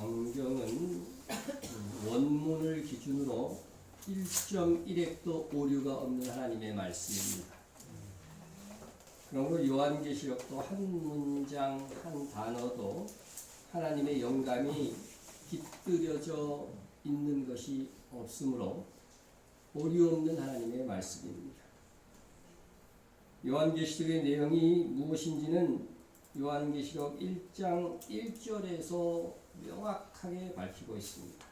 성경은 원문을 기준으로 1.1획도 오류가 없는 하나님의 말씀입니다. 그러므로 요한계시록도 한 문장 한 단어도 하나님의 영감이 깃들여져 있는 것이 없으므로 오류 없는 하나님의 말씀입니다. 요한계시록의 내용이 무엇인지는 요한계시록 1장 1절에서 명확하게 밝히고 있습니다.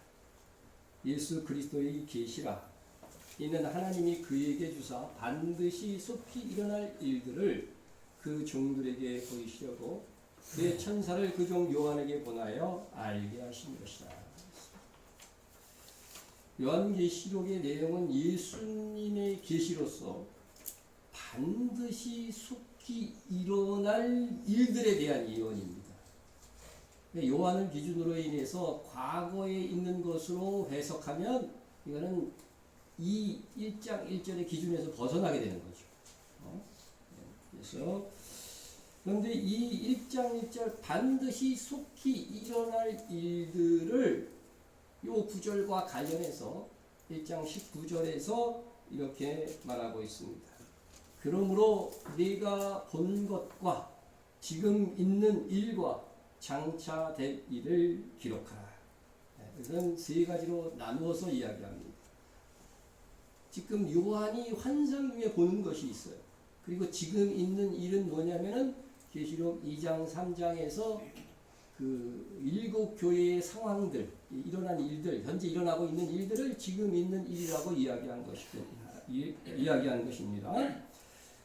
예수 그리스도의 계시라. 이는 하나님이 그에게 주사 반드시 속히 일어날 일들을 그 종들에게 보이시려고 그의 천사를 그 종 요한에게 보내어 알게 하신 것이라. 요한계시록의 내용은 예수님의 계시로서 반드시 속히 일어날 일들에 대한 예언입니다. 요한을 기준으로 인해서 과거에 있는 것으로 해석하면 이거는 이 1장 1절의 기준에서 벗어나게 되는 거죠. 그래서 그런데 이 1장 1절 반드시 속히 일어날 일들을 요 구절과 관련해서 1장 19절에서 이렇게 말하고 있습니다. 그러므로 네가 본 것과 지금 있는 일과 장차 될 일을 기록하라. 이건 세 가지로 나누어서 이야기합니다. 지금 요한이 환상 중에 보는 것이 있어요. 그리고 지금 있는 일은 뭐냐면은 계시록 2장 3장에서 그 일곱 교회의 상황들, 일어난 일들, 현재 일어나고 있는 일들을 지금 있는 일이라고 이야기한 것입니다.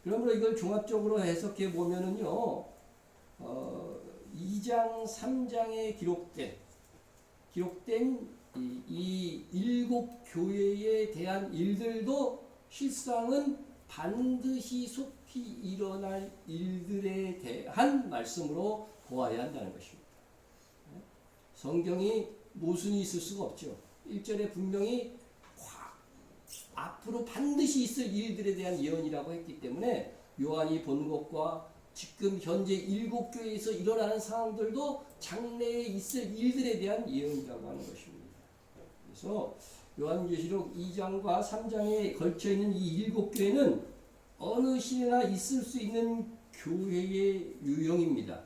그러므로 이걸 종합적으로 해석해 보면은요, 2장 3장에 기록된 이 일곱 교회에 대한 일들도 실상은 반드시 속히 일어날 일들에 대한 말씀으로 보아야 한다는 것입니다. 성경이 모순이 있을 수가 없죠. 1절에 분명히 앞으로 반드시 있을 일들에 대한 예언이라고 했기 때문에 요한이 본 것과 지금 현재 일곱 교회에서 일어나는 상황들도 장래에 있을 일들에 대한 예언이라고 하는 것입니다. 그래서 요한계시록 2장과 3장에 걸쳐있는 이 일곱 교회는 어느 시대나 있을 수 있는 교회의 유형입니다.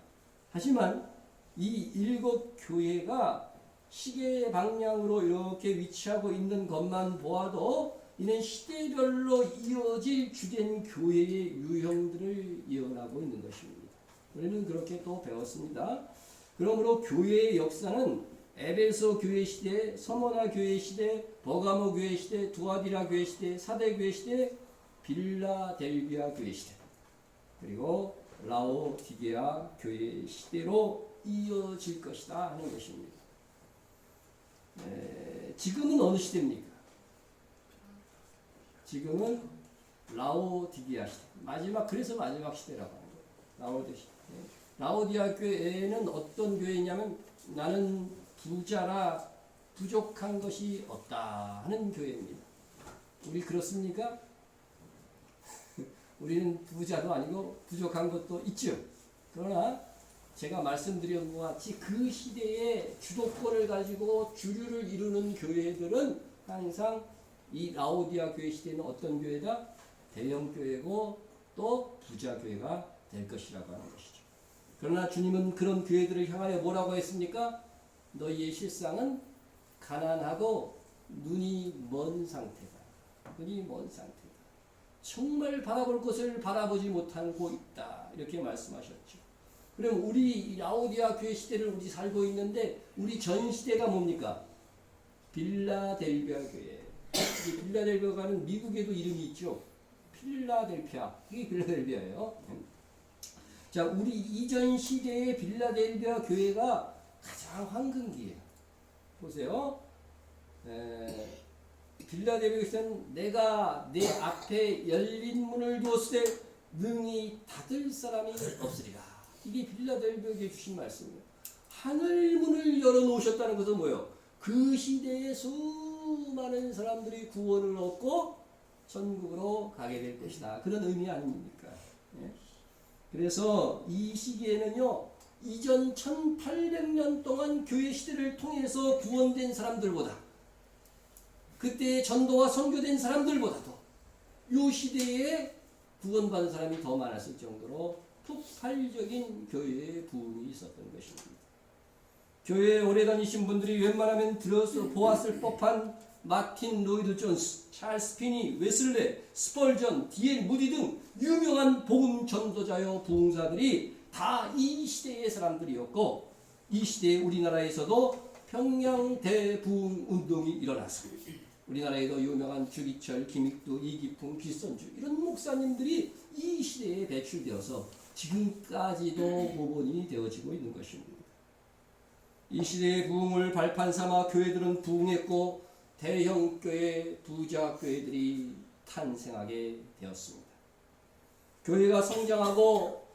하지만 이 일곱 교회가 시계 방향으로 이렇게 위치하고 있는 것만 보아도 이는 시대별로 이어질 주된 교회의 유형들을 예언하고 있는 것입니다. 우리는 그렇게 또 배웠습니다. 그러므로 교회의 역사는 에베소 교회 시대, 서머나 교회 시대, 버가모 교회 시대, 두아디라 교회 시대, 사대 교회 시대, 빌라델비아 교회 시대, 그리고 라오디게아 교회 시대로 이어질 것이다 하는 것입니다. 지금은 어느 시대입니까? 지금은 라오디게아 시대. 그래서 마지막 시대라고 하는 거예요. 라오디게아 교회는 어떤 교회냐면 나는 부자라 부족한 것이 없다 하는 교회입니다. 우리 그렇습니까? 우리는 부자도 아니고 부족한 것도 있죠. 그러나 제가 말씀드린 것 같이 그 시대의 주도권을 가지고 주류를 이루는 교회들은 항상 이 라오디게아 교회 시대는 어떤 교회다? 대형 교회고 또 부자 교회가 될 것이라고 하는 것이죠. 그러나 주님은 그런 교회들을 향하여 뭐라고 했습니까? 너희의 실상은 가난하고 눈이 먼 상태다. 눈이 먼 상태다. 정말 바라볼 것을 바라보지 못하고 있다. 이렇게 말씀하셨죠. 그럼 우리 라오디게아 교회 시대를 우리 살고 있는데 우리 전 시대가 뭡니까? 빌라델비아 교회. 이 빌라델비아가는 미국에도 이름이 있죠. 필라델피아. 이게 빌라델비아예요. 자, 우리 이전 시대의 빌라델비아 교회가 가장 황금기예요. 보세요. 빌라델비아에서는 내가 내 앞에 열린 문을 두었을 때 능히 닫을 사람이 없으리라. 이게 빌라델비아에게 주신 말씀이에요. 하늘 문을 열어놓으셨다는 것은 뭐예요? 그 시대에 수많은 사람들이 구원을 얻고 천국으로 가게 될 것이다. 그런 의미 아닙니까? 그래서 이 시기에는요, 이전 1800년 동안 교회 시대를 통해서 구원된 사람들보다, 그때 전도와 선교된 사람들보다도 이 시대에 구원받은 사람이 더 많았을 정도로 폭발적인 교회의 부흥이 있었던 것입니다. 교회에 오래 다니신 분들이 웬만하면 들어서 보았을 법한 마틴 로이드 존스, 찰스 피니, 웨슬레, 스펄전, D.L. 무디 등 유명한 복음 전도자여 부흥사들이 다 이 시대의 사람들이었고, 이 시대에 우리나라에서도 평양 대부흥 운동이 일어나서 우리나라에도 유명한 주기철, 김익두, 이기풍, 길선주 이런 목사님들이 이 시대에 배출되어서 지금까지도 모본이 되어지고 있는 것입니다. 이 시대의 부흥을 발판 삼아 교회들은 부흥했고 대형 교회, 부자 교회들이 탄생하게 되었습니다. 교회가 성장하고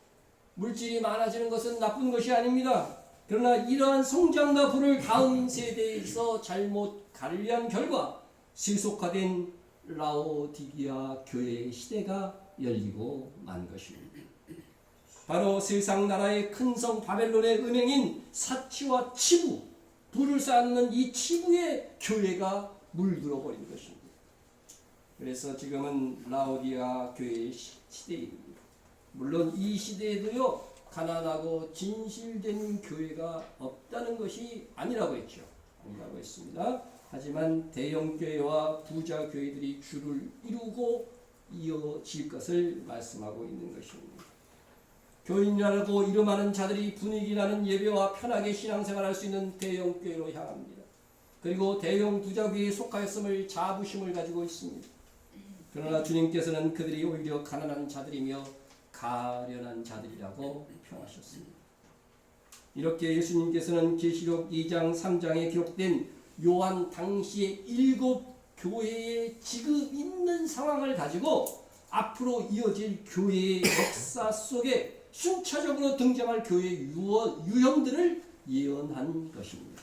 물질이 많아지는 것은 나쁜 것이 아닙니다. 그러나 이러한 성장과 부를 다음 세대에서 잘못 관리한 결과 세속화된 라오디기아 교회의 시대가 열리고 만 것입니다. 바로 세상 나라의 큰 성 바벨론의 은행인 사치와 치부, 부를 쌓는 이 치부의 교회가 물들어 버린 것입니다. 그래서 지금은 라오디아 교회의 시대입니다. 물론 이 시대에도요, 가난하고 진실된 교회가 없다는 것이 아니라고 했죠. 아니라고 했습니다. 하지만 대형 교회와 부자 교회들이 주를 이루고 이어질 것을 말씀하고 있는 것입니다. 교인이라고 이름하는 자들이 분위기 나는 예배와 편하게 신앙생활할 수 있는 대형 교회로 향합니다. 그리고 대형 부자 교회에 속하였음을 자부심을 가지고 있습니다. 그러나 주님께서는 그들이 오히려 가난한 자들이며 가련한 자들이라고 표현하셨습니다. 이렇게 예수님께서는 계시록 2장 3장에 기록된 요한 당시의 7 교회의 지금 있는 상황을 가지고 앞으로 이어질 교회의 역사 속에 순차적으로 등장할 교회의 유형들을 예언한 것입니다.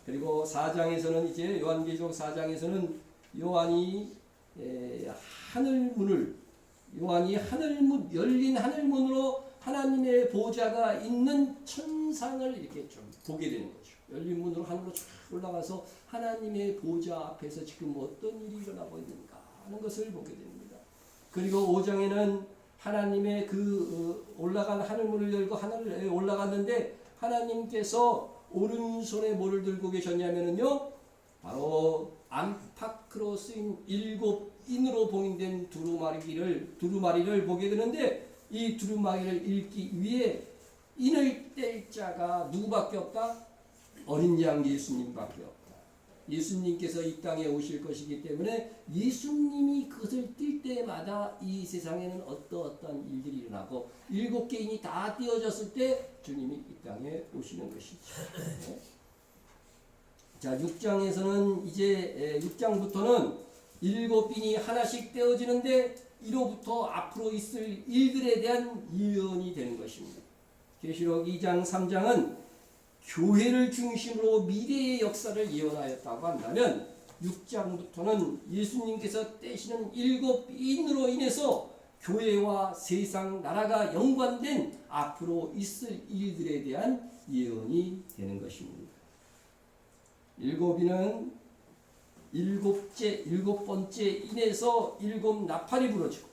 그리고 4장에서는 이제 요한계시록 4장에서는 요한이 열린 하늘문으로 하나님의 보좌가 있는 천상을 이렇게 좀 보게 되는 거죠. 열린 문으로 하늘로 쫙 올라가서 하나님의 보좌 앞에서 지금 어떤 일이 일어나고 있는가 하는 것을 보게 됩니다. 그리고 5장에는 하나님의 올라간 하늘문을 열고 하늘에 올라갔는데 하나님께서 오른손에 뭐를 들고 계셨냐면요, 바로 안팎으로 쓰인 7인으로 봉인된 두루마리를 보게 되는데, 이 두루마리를 읽기 위해 인을 뗄 자가 누구밖에 없다? 어린 양 예수님밖에 없다. 예수님께서 이 땅에 오실 것이기 때문에 예수님이 그것을 띌 때마다 이 세상에는 어떠한 일들이 일어나고 7개인이 다 띄어졌을 때 주님이 이 땅에 오시는 것이죠. 네. 자, 6장에서는 이제 6장부터는 7인이 하나씩 떼어지는데 이로부터 앞으로 있을 일들에 대한 예언이 되는 것입니다. 계시록 2장 3장은 교회를 중심으로 미래의 역사를 예언하였다고 한다면 6장부터는 예수님께서 떼시는 7인으로 인해서 교회와 세상 나라가 연관된 앞으로 있을 일들에 대한 예언이 되는 것입니다. 7인은 일곱 번째 인에서 7 나팔이 부러지고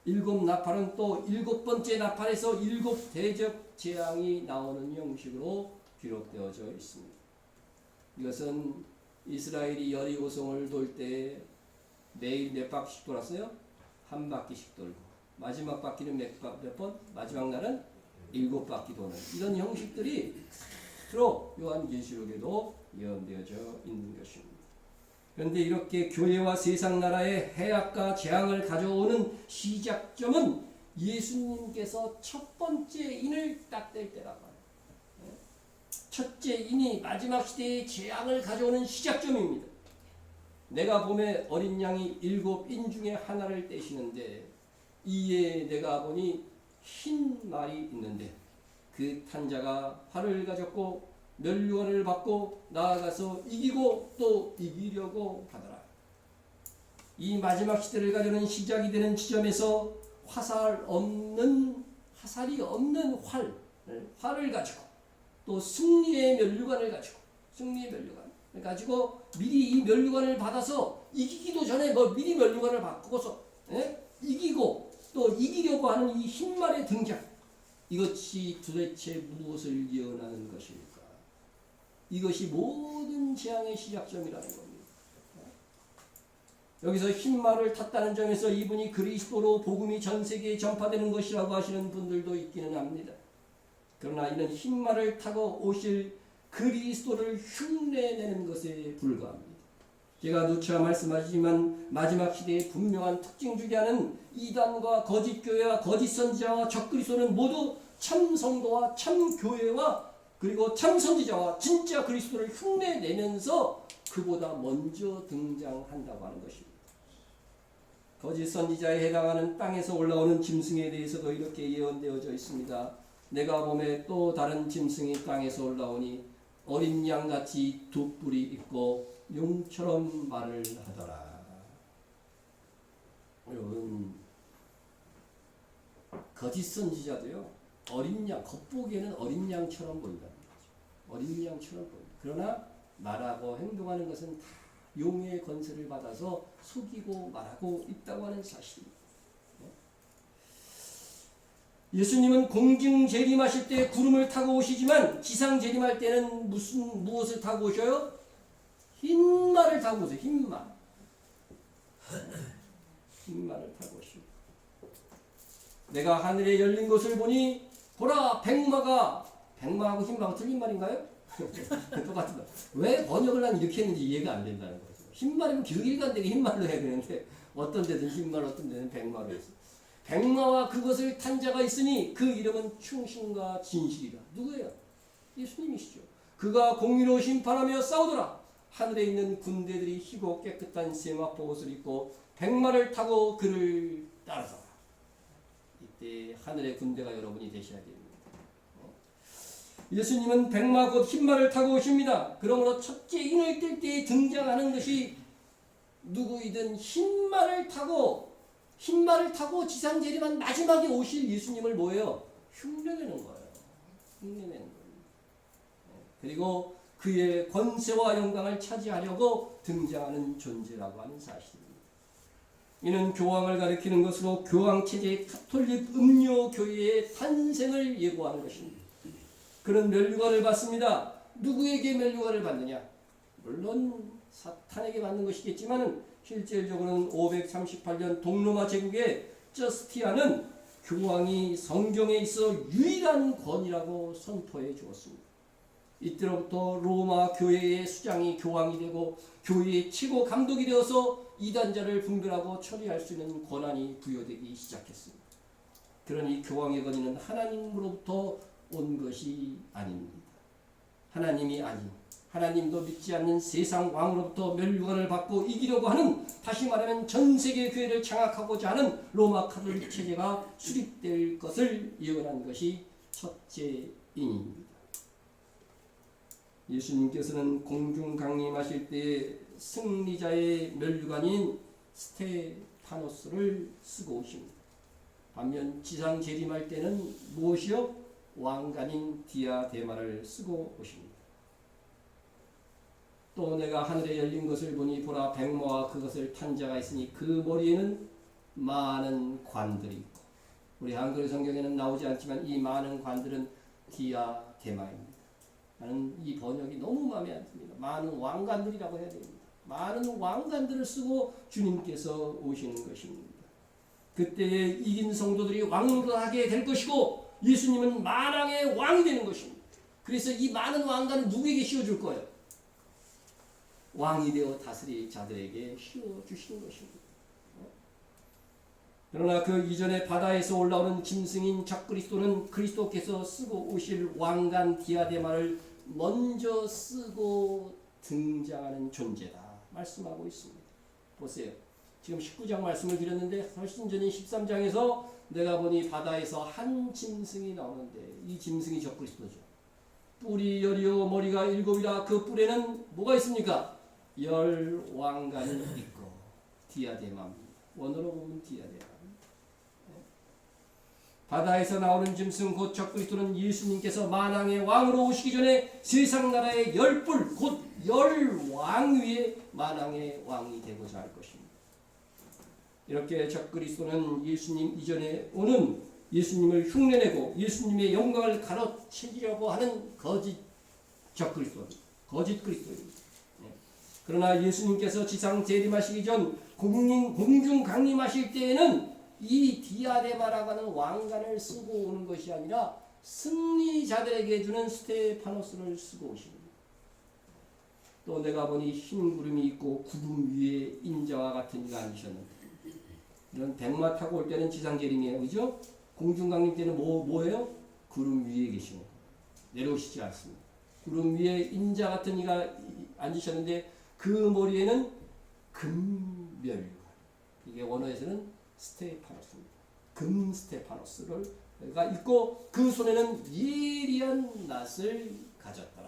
7 나팔은 또 7번째 나팔에서 7 대적 재앙이 나오는 형식으로 기록되어져 있습니다. 이것은 이스라엘이 여리고성을 돌 때 매일 몇 바퀴씩 돌았어요? 한 바퀴씩 돌고 마지막 바퀴는 몇 번? 마지막 날은 7바퀴 도는 이런 형식들이 주로 요한계시록에도 예언되어져 있는 것입니다. 그런데 이렇게 교회와 세상 나라의 해악과 재앙을 가져오는 시작점은 예수님께서 첫 번째 인을 딱 뗄 때라고 해요. 첫째 인이 마지막 시대의 재앙을 가져오는 시작점입니다. 내가 봄에 어린 양이 7인 중에 하나를 떼시는데 이에 내가 보니 흰 말이 있는데 그 탄자가 활을 가졌고 면류관을 받고 나아가서 이기고 또 이기려고 하더라. 이 마지막 시대를 가져오는 시작이 되는 지점에서 화살이 없는 활, 활을 가지고 또 승리의 면류관을 가지고 승리의 면류관을 가지고 미리 이 면류관을 받아서 이기기도 전에 뭐 미리 면류관을 바꾸고서 이기고 또 이기려고 하는 이 흰말의 등장, 이것이 도대체 무엇을 예언하는 것일까? 이것이 모든 재앙의 시작점이라는 겁니다. 여기서 흰말을 탔다는 점에서 이분이 그리스도로 복음이 전 세계에 전파되는 것이라고 하시는 분들도 있기는 합니다. 그러나 이는 흰말을 타고 오실 그리스도를 흉내내는 것에 불과합니다. 제가 누차 말씀하시지만 마지막 시대의 분명한 특징 중에 하나는 이단과 거짓 교회와 거짓 선지자와 적그리스도는 모두 참 성도와 참 교회와 그리고 참 선지자와 진짜 그리스도를 흉내내면서 그보다 먼저 등장한다고 하는 것입니다. 거짓 선지자에 해당하는 땅에서 올라오는 짐승에 대해서도 이렇게 예언되어져 있습니다. 내가 보매 또 다른 짐승이 땅에서 올라오니 어린 양같이 두 뿔이 있고 용처럼 말을 하더라. 여러분, 거짓 선지자도요, 어린 양, 겉보기에는 어린 양처럼 보인다는 거죠. 어린 양처럼 보인다. 그러나 말하고 행동하는 것은 다 용의 권세를 받아서 속이고 말하고 있다고 하는 사실입니다. 예수님은 공중 재림하실 때 구름을 타고 오시지만 지상 재림할 때는 무엇을 타고 오셔요? 흰말을 타고 오세요. 흰말. 흰말을 타고 오시고 내가 하늘에 열린 것을 보니 보라 백마하고 흰마가 틀린 말인가요? 똑같은 말. 왜 번역을 난 이렇게 했는지 이해가 안 된다는 거죠. 흰말이면 길간되게 흰말로 해야 되는데 어떤 데는 흰말 어떤 데는 백마로 했어. 백마와 그것을 탄 자가 있으니 그 이름은 충신과 진실이라. 누구예요? 예수님이시죠. 그가 공의로 심판하며 싸우더라. 하늘에 있는 군대들이 희고 깨끗한 세마포 옷을 입고 백마를 타고 그를 따르더라. 이때 하늘의 군대가 여러분이 되셔야 됩니다. 예수님은 백마 곧 흰말을 타고 오십니다. 그러므로 첫째 인을 뜰 때 등장하는 것이 누구이든 흰말을 타고 지상 재림한 마지막에 오실 예수님을 뭐예요? 흉내내는 거예요. 흉내내는 거예요. 그리고 그의 권세와 영광을 차지하려고 등장하는 존재라고 하는 사실입니다. 이는 교황을 가리키는 것으로 교황체제의 가톨릭 음료교회의 탄생을 예고하는 것입니다. 그런 면류관을 받습니다. 누구에게 면류관을 받느냐? 물론 사탄에게 받는 것이겠지만 실질적으로는 538년 동로마 제국의 저스티안은 교황이 성경에 있어 유일한 권위라고 선포해 주었습니다. 이때로부터 로마 교회의 수장이 교황이 되고 교회의 최고 감독이 되어서 이단자를 분별하고 처리할 수 있는 권한이 부여되기 시작했습니다. 그러니 교황의 권위는 하나님으로부터 온 것이 아닙니다. 하나님이 아닌, 하나님도 믿지 않는 세상 왕으로부터 면류관을 받고 이기려고 하는, 다시 말하면 전 세계 교회를 장악하고자 하는 로마 가톨릭 체제가 수립될 것을 예언한 것이 첫째 인입니다. 예수님께서는 공중 강림하실 때 승리자의 면류관인 스테파노스를 쓰고 오십니다. 반면 지상 재림할 때는 무엇이요? 왕관인 디아데마를 쓰고 오십니다. 또 내가 하늘에 열린 것을 보니 보라 백마와 그것을 탄 자가 있으니 그 머리에는 많은 관들이 있고, 우리 한글 성경에는 나오지 않지만 이 많은 관들은 디아데마입니다. 나는 이 번역이 너무 마음에 안 듭니다. 많은 왕관들이라고 해야 됩니다. 많은 왕관들을 쓰고 주님께서 오시는 것입니다. 그때에 이긴 성도들이 왕노릇하게 될 것이고 예수님은 만왕의 왕이 되는 것입니다. 그래서 이 많은 왕관은 누구에게 씌워줄 거예요? 왕이 되어 다스릴 자들에게 씌워주시는 것입니다. 그러나 그 이전에 바다에서 올라오는 짐승인 적그리스도는 그리스도께서 쓰고 오실 왕관 디아데마를 먼저 쓰고 등장하는 존재다 말씀하고 있습니다. 보세요. 지금 19장 말씀을 드렸는데 훨씬 전인 13장에서 내가 보니 바다에서 한 짐승이 나오는데 이 짐승이 적그리스도죠. 뿔이 열이요 머리가 일곱이라 그 뿔에는 뭐가 있습니까? 열 왕관이 있고 디아데마입니다. 원어로 보면 디아데마. 바다에서 나오는 짐승 곧 적그리스도는 예수님께서 만왕의 왕으로 오시기 전에 세상 나라의 열불 곧 열왕 위에 만왕의 왕이 되고자 할 것입니다. 이렇게 적그리스도는 예수님 이전에 오는 예수님을 흉내내고 예수님의 영광을 가로채기려고 하는 거짓 적그리스도입니다. 거짓 그리스도입니다. 그러나 예수님께서 지상 재림하시기 전 공중 강림하실 때에는 이 디아데마라고 하는 왕관을 쓰고 오는 것이 아니라 승리자들에게 주는 스테파노스를 쓰고 오십니다. 또 내가 보니 흰 구름이 있고 구름 위에 인자와 같은 이가 앉으셨는데, 이런 백마 타고 올 때는 지상 재림이에요, 그죠? 공중 강림 때는 뭐예요? 구름 위에 계시는 거예요. 내려오시지 않습니다. 구름 위에 인자 같은 이가 앉으셨는데 그 머리에는 금멸관, 이게 원어에서는 스테파노스입니다. 금 스테파노스가 있고 그 손에는 예리한 낫을 가졌더라.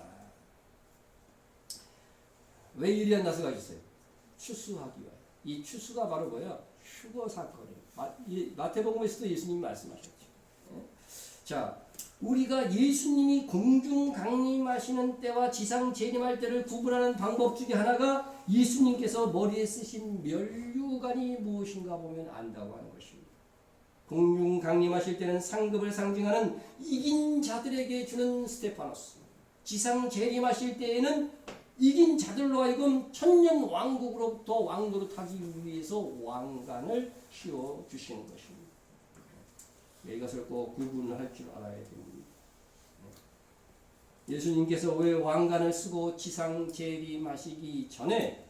왜 예리한 낫을 가졌어요? 추수하기 위하여. 이 추수가 바로 뭐야? 휴거 사건이에요. 마태복음에서도 예수님이 말씀하셨죠. 자, 우리가 예수님이 공중 강림하시는 때와 지상 재림할 때를 구분하는 방법 중에 하나가 예수님께서 머리에 쓰신 면류관이 무엇인가 보면 안다고 하는 것입니다. 공중 강림하실 때는 상급을 상징하는 이긴 자들에게 주는 스테파노스, 지상 재림하실 때에는 이긴 자들로 하여금 천년 왕국으로부터 왕노릇하기 위해서 왕관을 씌워 주시는 것입니다. 이것을 꼭 구분할 줄 알아야 됩니다. 예수님께서 왜 왕관을 쓰고 지상 재림하시기 전에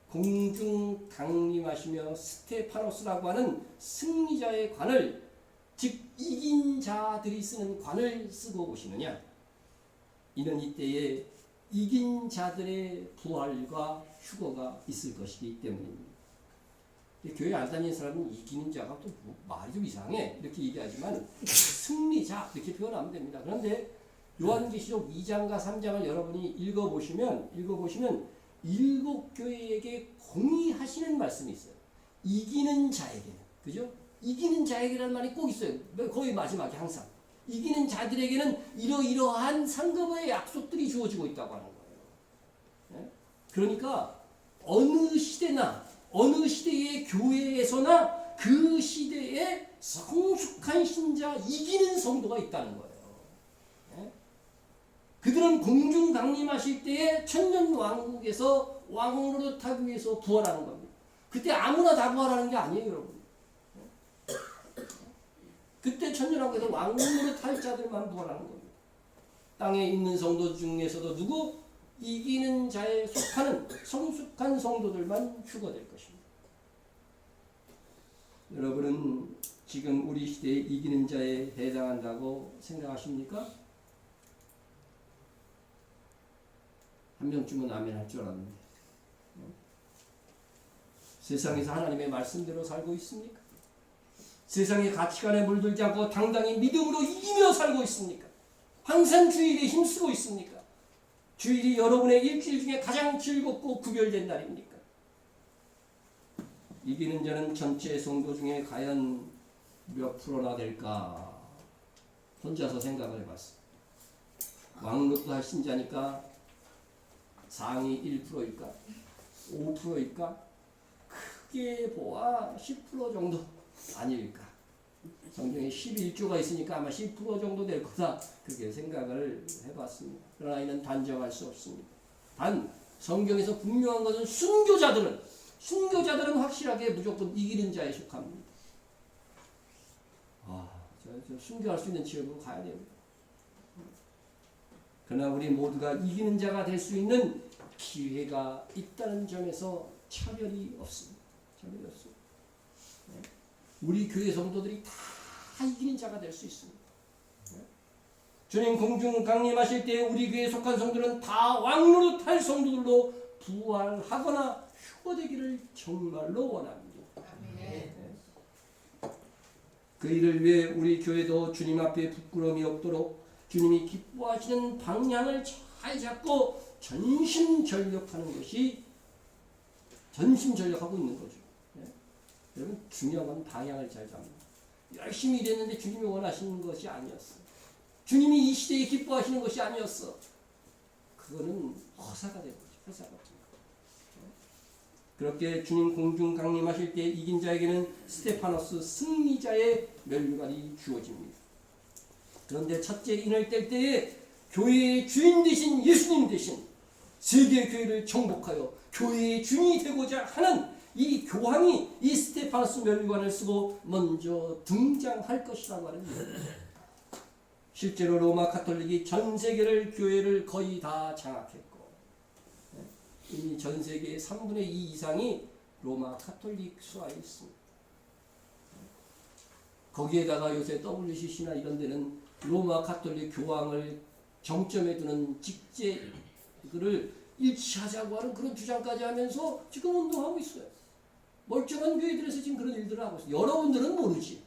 공중 강림하시며 스테파노스라고 하는 승리자의 관을, 즉 이긴 자들이 쓰는 관을 쓰고 오시느냐? 이는 이때에 이긴 자들의 부활과 휴거가 있을 것이기 때문입니다. 교회 안 다니는 사람은 이기는 자가 또 말이 좀 이상해 이렇게 얘기하지만 승리자 이렇게 표현하면 됩니다. 그런데 요한계시록 2장과 3장을 여러분이 읽어보시면 일곱 교회에게 공의하시는 말씀이 있어요. 이기는 자에게는, 그죠? 이기는 자에게라는 말이 꼭 있어요. 거의 마지막에 항상. 이기는 자들에게는 이러이러한 상급의 약속들이 주어지고 있다고 하는 거예요. 그러니까 어느 시대나 어느 시대의 교회에서나 그 시대에 성숙한 신자, 이기는 성도가 있다는 거예요. 그들은 공중 강림하실 때에 천년 왕국에서 왕노릇하기 위해서 부활하는 겁니다. 그때 아무나 다 부활하는 게 아니에요, 여러분. 그때 천년 왕국에서 왕노릇할 자들만 부활하는 겁니다. 땅에 있는 성도 중에서도 누구? 이기는 자에 속하는 성숙한 성도들만 휴거될 것입니다. 여러분은 지금 우리 시대에 이기는 자에 해당한다고 생각하십니까? 한 명쯤은 아멘 할 줄 알았는데, 세상에서 하나님의 말씀대로 살고 있습니까? 세상의 가치관에 물들지 않고 당당히 믿음으로 이기며 살고 있습니까? 항상 주일에 힘쓰고 있습니까? 주일이 여러분의 일주일 중에 가장 즐겁고 구별된 날입니까? 이기는 자는 전체 성도 중에 과연 몇 프로나 될까? 혼자서 생각을 해봤어요. 왕노릇할 신자니까 상위 1%일까? 5%일까? 크게 보아 10% 정도 아닐까? 성경에 11조가 있으니까 아마 10% 정도 될 거다. 그렇게 생각을 해봤습니다. 그러나 이는 단정할 수 없습니다. 단 성경에서 분명한 것은 순교자들은 확실하게 무조건 이기는 자에 속합니다. 저 순교할 수 있는 지역으로 가야 됩니다. 그러나 우리 모두가 이기는 자가 될 수 있는 기회가 있다는 점에서 차별이 없습니다. 차별이 없습니다. 우리 교회 성도들이 다 이기는 자가 될 수 있습니다. 주님 공중 강림하실 때 우리 교회에 속한 성도는 다 왕노릇할 성도들로 부활하거나 휴거되기를 정말로 원합니다. 그 일을 위해 우리 교회도 주님 앞에 부끄러움이 없도록 주님이 기뻐하시는 방향을 잘 잡고 전심전력하는 것이, 전심전력하고 있는 거죠. 여러분 중요한 건 방향을 잘 잡는. 열심히 일했는데 주님이 원하시는 것이 아니었어. 주님이 이 시대에 기뻐하시는 것이 아니었어. 그거는 허사가 된 거죠. 허사가. 그렇게 주님 공중 강림하실 때 이긴 자에게는 스테파노스 승리자의 면류관이 주어집니다. 그런데 첫째 인을 뗄 때에 교회의 주인 되신 예수님 대신 세계 교회를 정복하여 교회의 주인이 되고자 하는 이 교황이 이 스테파노스 면류관을 쓰고 먼저 등장할 것이라고 하는 이야기입니다. 실제로 로마 가톨릭이 전 세계를 교회를 거의 다 장악했고 이미 전 세계의 3분의 2 이상이 로마 가톨릭 수하에 있습니다. 거기에다가 요새 WCC나 이런 데는 로마 가톨릭 교황을 정점에 두는 직제를 일치하자고 하는 그런 주장까지 하면서 지금 운동하고 있어요. 멀쩡한 교회들에서 지금 그런 일들을 하고 있어요. 여러분들은 모르지.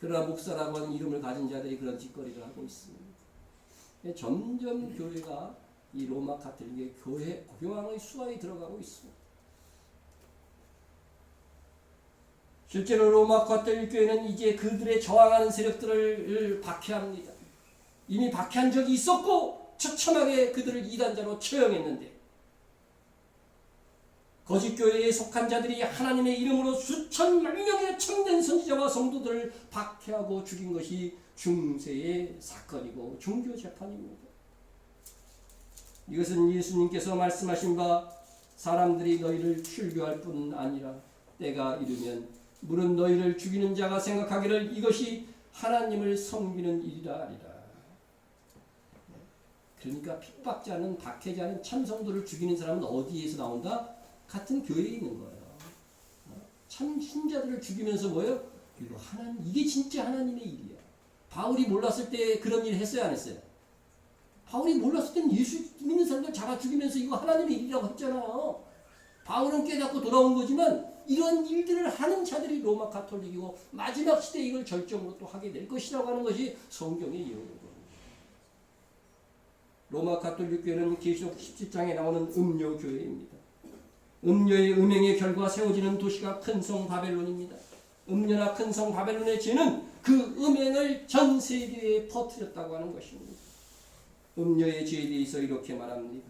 그러나 목사라고 하는 이름을 가진 자들이 그런 짓거리를 하고 있습니다. 점점 교회가 이 로마 가톨릭의 교황의 수하에 들어가고 있습니다. 실제로 로마 가톨릭 교회는 이제 그들의 저항하는 세력들을 박해합니다. 이미 박해한 적이 있었고 처참하게 그들을 이단자로 처형했는데 거짓 교회에 속한 자들이 하나님의 이름으로 수천만 명의 참된 선지자와 성도들을 박해하고 죽인 것이 중세의 사건이고 종교 재판입니다. 이것은 예수님께서 말씀하신 바 사람들이 너희를 출교할 뿐 아니라 때가 이르면 물은 너희를 죽이는 자가 생각하기를 이것이 하나님을 섬기는 일이라 하리라. 그러니까 핍박자는 박해자는 참성도를 죽이는 사람은 어디에서 나온다? 같은 교회에 있는 거예요. 참 신자들을 죽이면서 뭐예요? 이게 진짜 하나님의 일이야. 바울이 몰랐을 때 그런 일 했어요, 안 했어요? 바울이 몰랐을 때는 예수 믿는 사람들 잡아 죽이면서 이거 하나님의 일이라고 했잖아요. 바울은 깨닫고 돌아온 거지만 이런 일들을 하는 자들이 로마 가톨릭이고 마지막 시대에 이걸 절정으로 또 하게 될 것이라고 하는 것이 성경의 예언입니다. 로마 가톨릭 교회는 계시록 17장에 나오는 음료 교회입니다. 음료의 음행의 결과 세워지는 도시가 큰 성 바벨론입니다. 음료나 큰 성 바벨론의 죄는 그 음행을 전 세계에 퍼뜨렸다고 하는 것입니다. 음료의 죄에 대해서 이렇게 말합니다.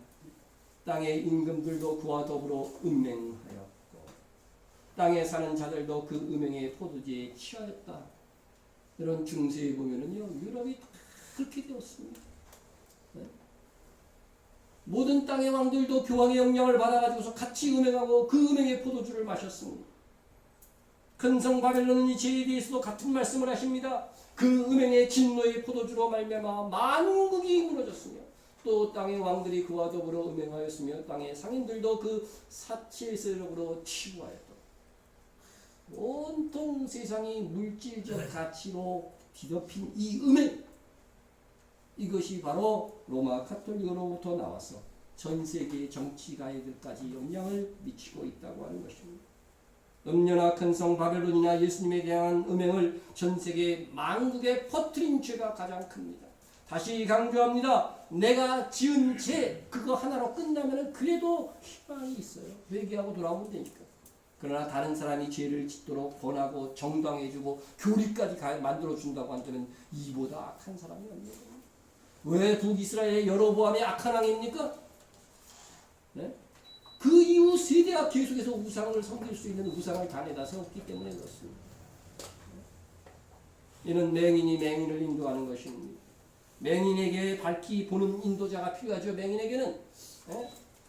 땅의 임금들도 그와 더불어 음행하였고 땅에 사는 자들도 그 음행의 포도주에 취하였다. 이런 중세에 보면은요, 유럽이 다 그렇게 되었습니다. 네? 모든 땅의 왕들도 교황의 영향을 받아가지고서 같이 음행하고 그 음행의 포도주를 마셨습니다. 큰 성 바벨론은 이 죄에 대해서도 같은 말씀을 하십니다. 그 음행의 진노의 포도주로 말미암아 만국이 무너졌으며 또 땅의 왕들이 그와 더불어 음행하였으며 땅의 상인들도 그 사치의 세력으로 치부하였다. 온통 세상이 물질적 가치로 뒤덮인 이 음행, 이것이 바로 로마 가톨릭으로부터 나와서 전 세계 정치가에들까지 영향을 미치고 있다고 하는 것입니다. 음녀나 큰 성 바벨론이나 예수님에 대한 음행을 전 세계 만국에 퍼뜨린 죄가 가장 큽니다. 다시 강조합니다. 내가 지은 죄 그거 하나로 끝나면 그래도 희망이 있어요. 회개하고 돌아오면 되니까. 그러나 다른 사람이 죄를 짓도록 권하고 정당해주고 교리까지 만들어준다고 한다면 이보다 악한 사람이 없는 겁니다. 왜 북이스라엘의 여로보암이 악한 왕입니까? 네? 그 이후 세대가 계속해서 우상을 섬길 수 있는 우상을 단에다 세웠기 때문에 그렇습니다. 이는 맹인이 맹인을 인도하는 것입니다. 맹인에게 밝히 보는 인도자가 필요하죠. 맹인에게는.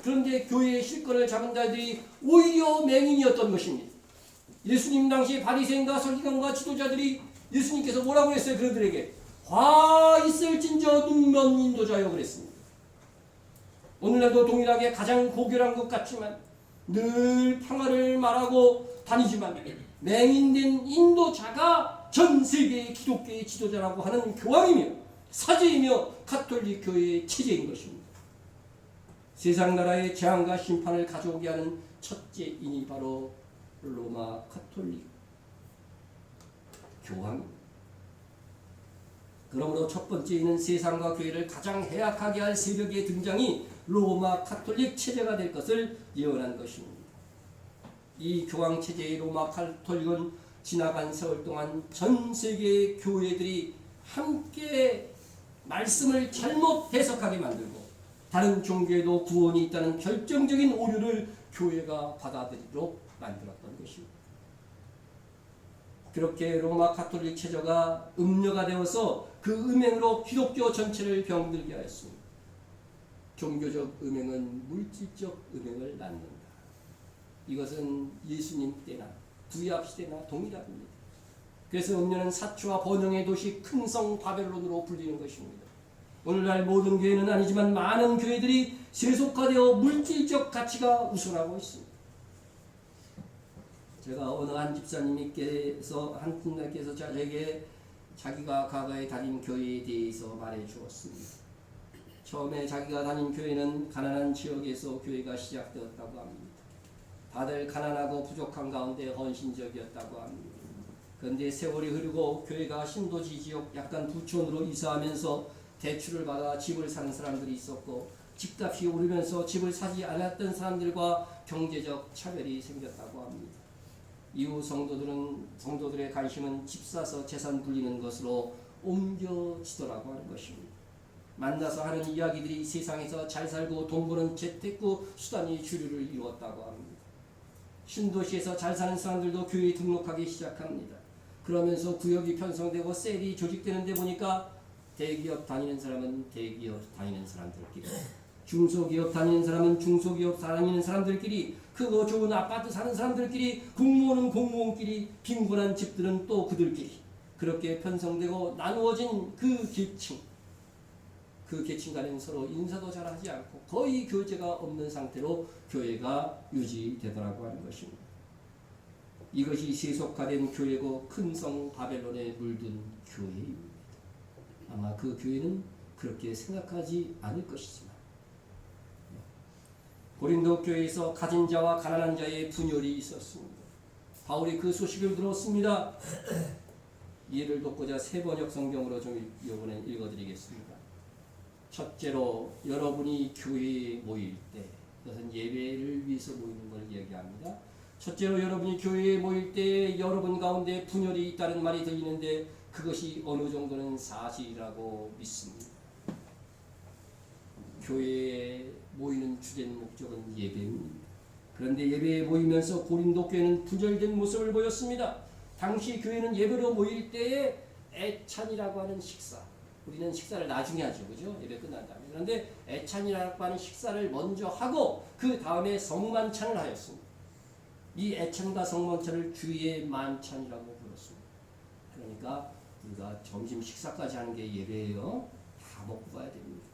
그런데 교회의 실권을 잡은 자들이 오히려 맹인이었던 것입니다. 예수님 당시 바리새인과 서기관과 지도자들이 예수님께서 뭐라고 했어요? 그들에게 화 있을진저 눈먼 인도자여 그랬습니다. 오늘날도 동일하게 가장 고결한 것 같지만 늘 평화를 말하고 다니지만 맹인된 인도자가 전 세계의 기독교의 지도자라고 하는 교황이며 사제이며 가톨릭 교회의 체제인 것입니다. 세상 나라의 재앙과 심판을 가져오게 하는 첫째 인이 바로 로마 가톨릭 교황입니다. 그러므로 첫 번째 인은 세상과 교회를 가장 해악하게 할 세력의 등장이 로마 가톨릭 체제가 될 것을 예언한 것입니다. 이 교황 체제의 로마 가톨릭은 지나간 세월 동안 전 세계의 교회들이 함께 말씀을 잘못 해석하게 만들고 다른 종교에도 구원이 있다는 결정적인 오류를 교회가 받아들이도록 만들었던 것입니다. 그렇게 로마 가톨릭 체제가 음녀가 되어서 그 음행으로 기독교 전체를 병들게 하였습니다. 종교적 음행은 물질적 음행을 낳는다. 이것은 예수님 때나 구약 시대나 동일합니다. 그래서 음녀는 사치와 번영의 도시 큰성 바벨론으로 불리는 것입니다. 오늘날 모든 교회는 아니지만 많은 교회들이 세속화되어 물질적 가치가 우선하고 있습니다. 제가 어느 한 집사님께서 한 분께서 저에게 자기가 과거에 다닌 교회에 대해서 말해 주었습니다. 처음에 자기가 다닌 교회는 가난한 지역에서 교회가 시작되었다고 합니다. 다들 가난하고 부족한 가운데 헌신적이었다고 합니다. 그런데 세월이 흐르고 교회가 신도시 지역 약간 부촌으로 이사하면서 대출을 받아 집을 사는 사람들이 있었고 집값이 오르면서 집을 사지 않았던 사람들과 경제적 차별이 생겼다고 합니다. 이후 성도들의 관심은 집 사서 재산 불리는 것으로 옮겨지더라고 하는 것입니다. 만나서 하는 이야기들이 세상에서 잘 살고 돈 버는 재테크 수단이 주류를 이루었다고 합니다. 신도시에서 잘 사는 사람들도 교회에 등록하기 시작합니다. 그러면서 구역이 편성되고 셀이 조직되는 데 보니까 대기업 다니는 사람은 대기업 다니는 사람들끼리, 중소기업 다니는 사람은 중소기업 다니는 사람들끼리, 크고 좋은 아파트 사는 사람들끼리, 공무원은 공무원끼리, 빈곤한 집들은 또 그들끼리 그렇게 편성되고 나누어진 그 계층 간에는 서로 인사도 잘 하지 않고 거의 교제가 없는 상태로 교회가 유지되더라고 하는 것입니다. 이것이 세속화된 교회고 큰성 바벨론에 물든 교회입니다. 아마 그 교회는 그렇게 생각하지 않을 것이지만 고린도 교회에서 가진 자와 가난한 자의 분열이 있었습니다. 바울이 그 소식을 들었습니다. 이해를 돕고자 세 번역 성경으로 좀 이번에 읽어드리겠습니다. 첫째로 여러분이 교회에 모일 때, 이것은 예배를 위해서 모이는 걸 얘기합니다. 첫째로 여러분이 교회에 모일 때 여러분 가운데 분열이 있다는 말이 들리는데 그것이 어느 정도는 사실이라고 믿습니다. 교회에 모이는 주된 목적은 예배입니다. 그런데 예배에 모이면서 고린도 교회는 분열된 모습을 보였습니다. 당시 교회는 예배로 모일 때에 애찬이라고 하는 식사, 우리는 식사를 나중에 하죠, 그죠? 예배 끝난 다음에. 그런데 애찬이라고 하는 식사를 먼저 하고 그 다음에 성만찬을 하였습니다. 이 애찬과 성만찬을 주의 만찬이라고 불렀습니다. 그러니까 우리가 점심 식사까지 하는 게 예배예요. 다 먹고 가야 됩니다.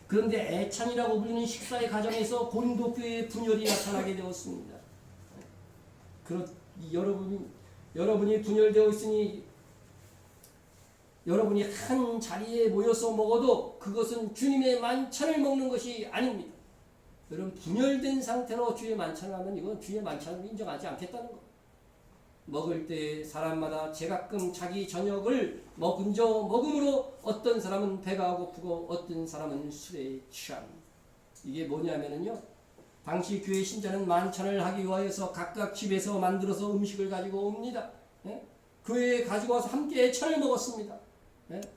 그런데 애찬이라고 불리는 식사의 과정에서 고린도 교회의 분열이 나타나게 되었습니다. 여러분이 분열되어 있으니 여러분이 한 자리에 모여서 먹어도 그것은 주님의 만찬을 먹는 것이 아닙니다. 여러분 분열된 상태로 주의 만찬을 하면 이건 주의 만찬을 인정하지 않겠다는 것. 먹을 때 사람마다 제각각 자기 저녁을 먹음으로 어떤 사람은 배가 고프고 어떤 사람은 술에 취합니다. 이게 뭐냐면요, 당시 교회 신자는 만찬을 하기 위하여서 각각 집에서 만들어서 음식을 가지고 옵니다. 교회에 가지고 와서 함께 애찬을 먹었습니다.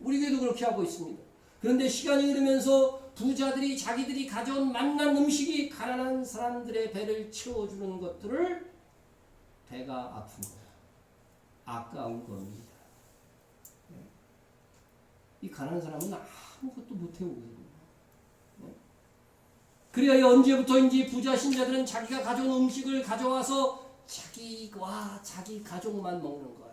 우리 교회도 그렇게 하고 있습니다. 그런데 시간이 흐르면서 부자들이 자기들이 가져온 맛난 음식이 가난한 사람들의 배를 채워주는 것들을 배가 아픈 거야. 아까운 겁니다. 이 가난한 사람은 아무것도 못 해오거든요. 그래야 언제부터인지 부자 신자들은 자기가 가져온 음식을 가져와서 자기와 자기 가족만 먹는 거야.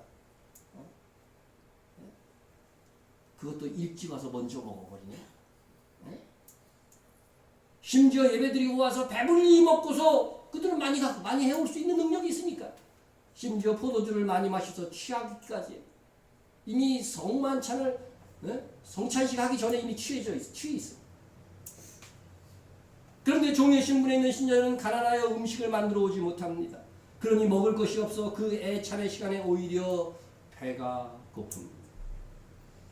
그것도 일찍 와서 먼저 먹어버리네. 심지어 예배드리고 와서 배불리 먹고서 그들은 많이 해올 수 있는 능력이 있으니까. 심지어 포도주를 많이 마셔서 취하기까지. 이미 성만찬을 성찬식 하기 전에 이미 취해 있어. 그런데 종의 신분에 있는 신자는 가난하여 음식을 만들어 오지 못합니다. 그러니 먹을 것이 없어 그 애찬의 시간에 오히려 배가 고픕니다.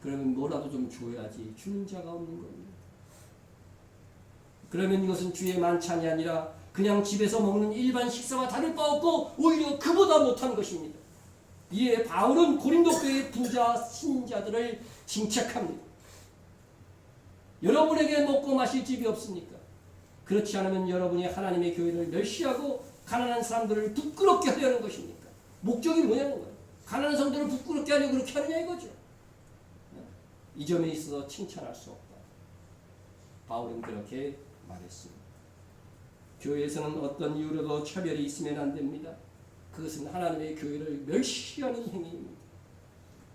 그러면 뭐라도 좀 줘야지 주는 자가 없는 겁니다. 그러면 이것은 주의 만찬이 아니라 그냥 집에서 먹는 일반 식사와 다를 바 없고 오히려 그보다 못한 것입니다. 이에 바울은 고린도 교회 부자 신자들을 징책합니다. 여러분에게 먹고 마실 집이 없습니까? 그렇지 않으면 여러분이 하나님의 교회를 멸시하고 가난한 사람들을 부끄럽게 하려는 것입니까? 목적이 뭐냐는 거예요. 가난한 성도를 부끄럽게 하려고 그렇게 하느냐 이거죠. 이 점에 있어서 칭찬할 수 없다. 바울은 그렇게 말했습니다. 교회에서는 어떤 이유로도 차별이 있으면 안 됩니다. 그것은 하나님의 교회를 멸시하는 행위입니다.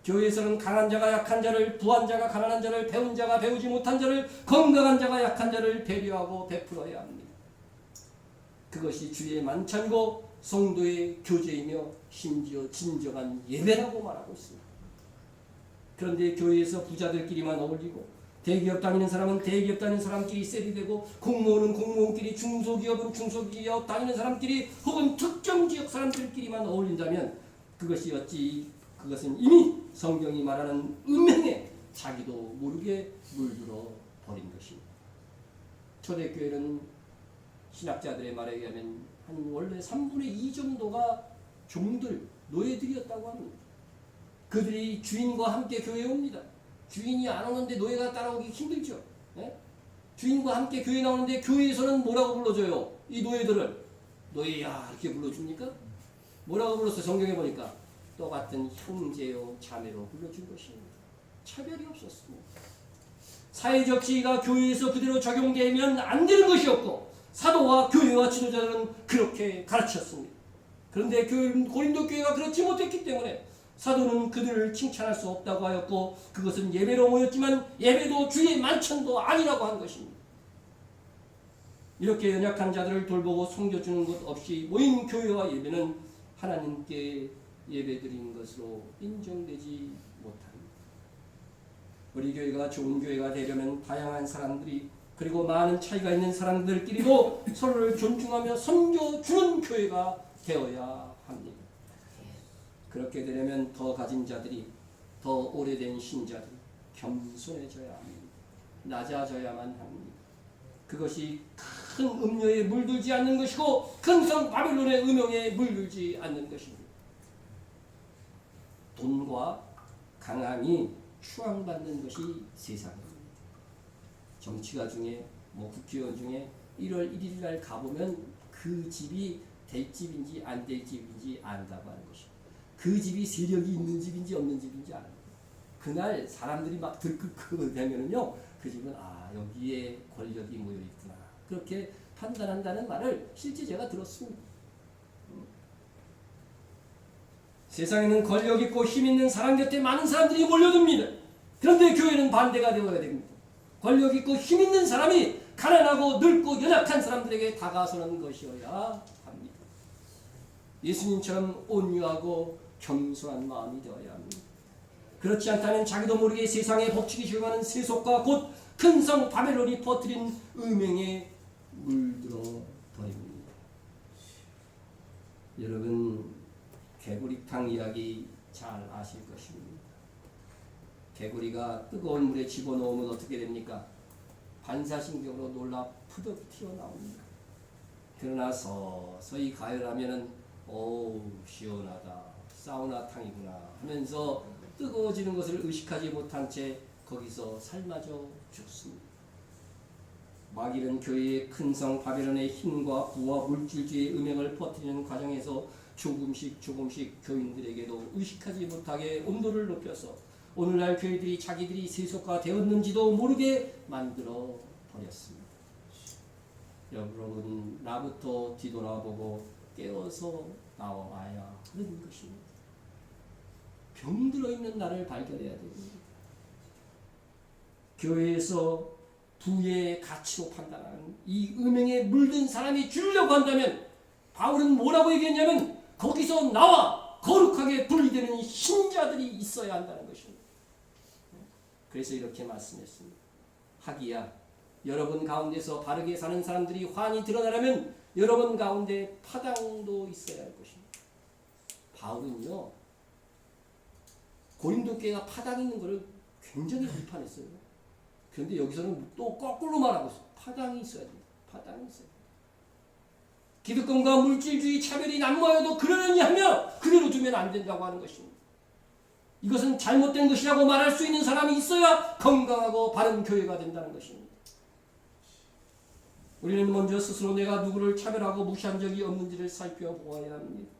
교회에서는 강한 자가 약한 자를, 부한 자가 가난한 자를, 배운 자가 배우지 못한 자를, 건강한 자가 약한 자를 배려하고 베풀어야 합니다. 그것이 주의 만찬고 성도의 교제이며 심지어 진정한 예배라고 말하고 있습니다. 그런데 교회에서 부자들끼리만 어울리고 대기업 다니는 사람은 대기업 다니는 사람끼리 셀이 되고 공무원은 공무원끼리 중소기업은 중소기업 다니는 사람끼리 혹은 특정 지역 사람들끼리만 어울린다면 그것은 이미 성경이 말하는 운명에 자기도 모르게 물들어 버린 것입니다. 초대교회는 신학자들의 말에 의하면 한 원래 3분의 2 정도가 종들, 노예들이었다고 합니다. 그들이 주인과 함께 교회에 옵니다. 주인이 안 오는데 노예가 따라오기 힘들죠. 네? 주인과 함께 교회 나오는데 교회에서는 뭐라고 불러줘요? 이 노예들을 노예야 이렇게 불러줍니까? 뭐라고 불렀어요? 성경에 보니까 똑같은 형제요 자매로 불러준 것입니다. 차별이 없었습니다. 사회적 지위가 교회에서 그대로 적용되면 안 되는 것이었고 사도와 교회와 지도자들은 그렇게 가르쳤습니다. 그런데 고린도 교회가 그렇지 못했기 때문에 사도는 그들을 칭찬할 수 없다고 하였고 그것은 예배로 모였지만 예배도 주의 만찬도 아니라고 한 것입니다. 이렇게 연약한 자들을 돌보고 섬겨주는 것 없이 모인 교회와 예배는 하나님께 예배드린 것으로 인정되지 못합니다. 우리 교회가 좋은 교회가 되려면 다양한 사람들이 그리고 많은 차이가 있는 사람들끼리도 서로를 존중하며 섬겨주는 교회가 되어야 합니다. 그렇게 되려면 더 가진 자들이, 더 오래된 신자들이 겸손해져야 합니다. 낮아져야만 합니다. 그것이 큰 음료에 물들지 않는 것이고 큰 성 바벨론의 음용에 물들지 않는 것입니다. 돈과 강함이 추앙받는 것이 세상입니다. 정치가 중에 국회의원 중에 1월 1일 날 가보면 그 집이 될 집인지 안 될 집인지 안다고 하는 것입니다. 그 집이 세력이 있는 집인지 없는 집인지 알아요. 그날 사람들이 막 들끓되면은요, 그 집은 여기에 권력이 모여 있구나 그렇게 판단한다는 말을 실제 제가 들었습니다. 세상에는 권력 있고 힘 있는 사람 곁에 많은 사람들이 몰려듭니다. 그런데 교회는 반대가 되어야 됩니다. 권력 있고 힘 있는 사람이 가난하고 늙고 연약한 사람들에게 다가서는 것이어야 합니다. 예수님처럼 온유하고 겸손한 마음이 되어야 합니다. 그렇지 않다면 자기도 모르게 세상의 법칙이 적용하는 세속과 곧 큰 성 바벨론이 퍼뜨린 음행에 물들어 버립니다. 여러분 개구리탕 이야기 잘 아실 것입니다. 개구리가 뜨거운 물에 집어넣으면 어떻게 됩니까? 반사신경으로 놀라 푸득 튀어나옵니다. 그러나 서서히 가열하면은 시원하다, 사우나탕이구나 하면서 뜨거워지는 것을 의식하지 못한 채 거기서 삶아져 죽습니다. 마귀는 교회의 큰 성 바벨론의 힘과 부와 물질주의 음행을 퍼뜨리는 과정에서 조금씩 교인들에게도 의식하지 못하게 온도를 높여서 오늘날 교회들이 자기들이 세속화 되었는지도 모르게 만들어 버렸습니다. 여러분 나부터 뒤돌아보고 깨어서 나와야 하는 것입니다. 병들어 있는 나를 발견해야 됩니다. 교회에서 부의 가치로 판단하는 이 음행에 물든 사람이 주려고 한다면 바울은 뭐라고 얘기했냐면 거기서 나와 거룩하게 분리되는 신자들이 있어야 한다는 것입니다. 그래서 이렇게 말씀했습니다. 하기야 여러분 가운데서 바르게 사는 사람들이 환히 드러나려면 여러분 가운데 파당도 있어야 할 것입니다. 바울은요 고린도 교회가 파당 있는 것을 굉장히 비판했어요. 그런데 여기서는 또 거꾸로 말하고 있어요. 파당이 있어야 됩니다. 파당이 있어야 됩니다. 기득권과 물질주의 차별이 난무하여도 그러려니 하며 그대로 두면 안 된다고 하는 것입니다. 이것은 잘못된 것이라고 말할 수 있는 사람이 있어야 건강하고 바른 교회가 된다는 것입니다. 우리는 먼저 스스로 내가 누구를 차별하고 무시한 적이 없는지를 살펴보아야 합니다.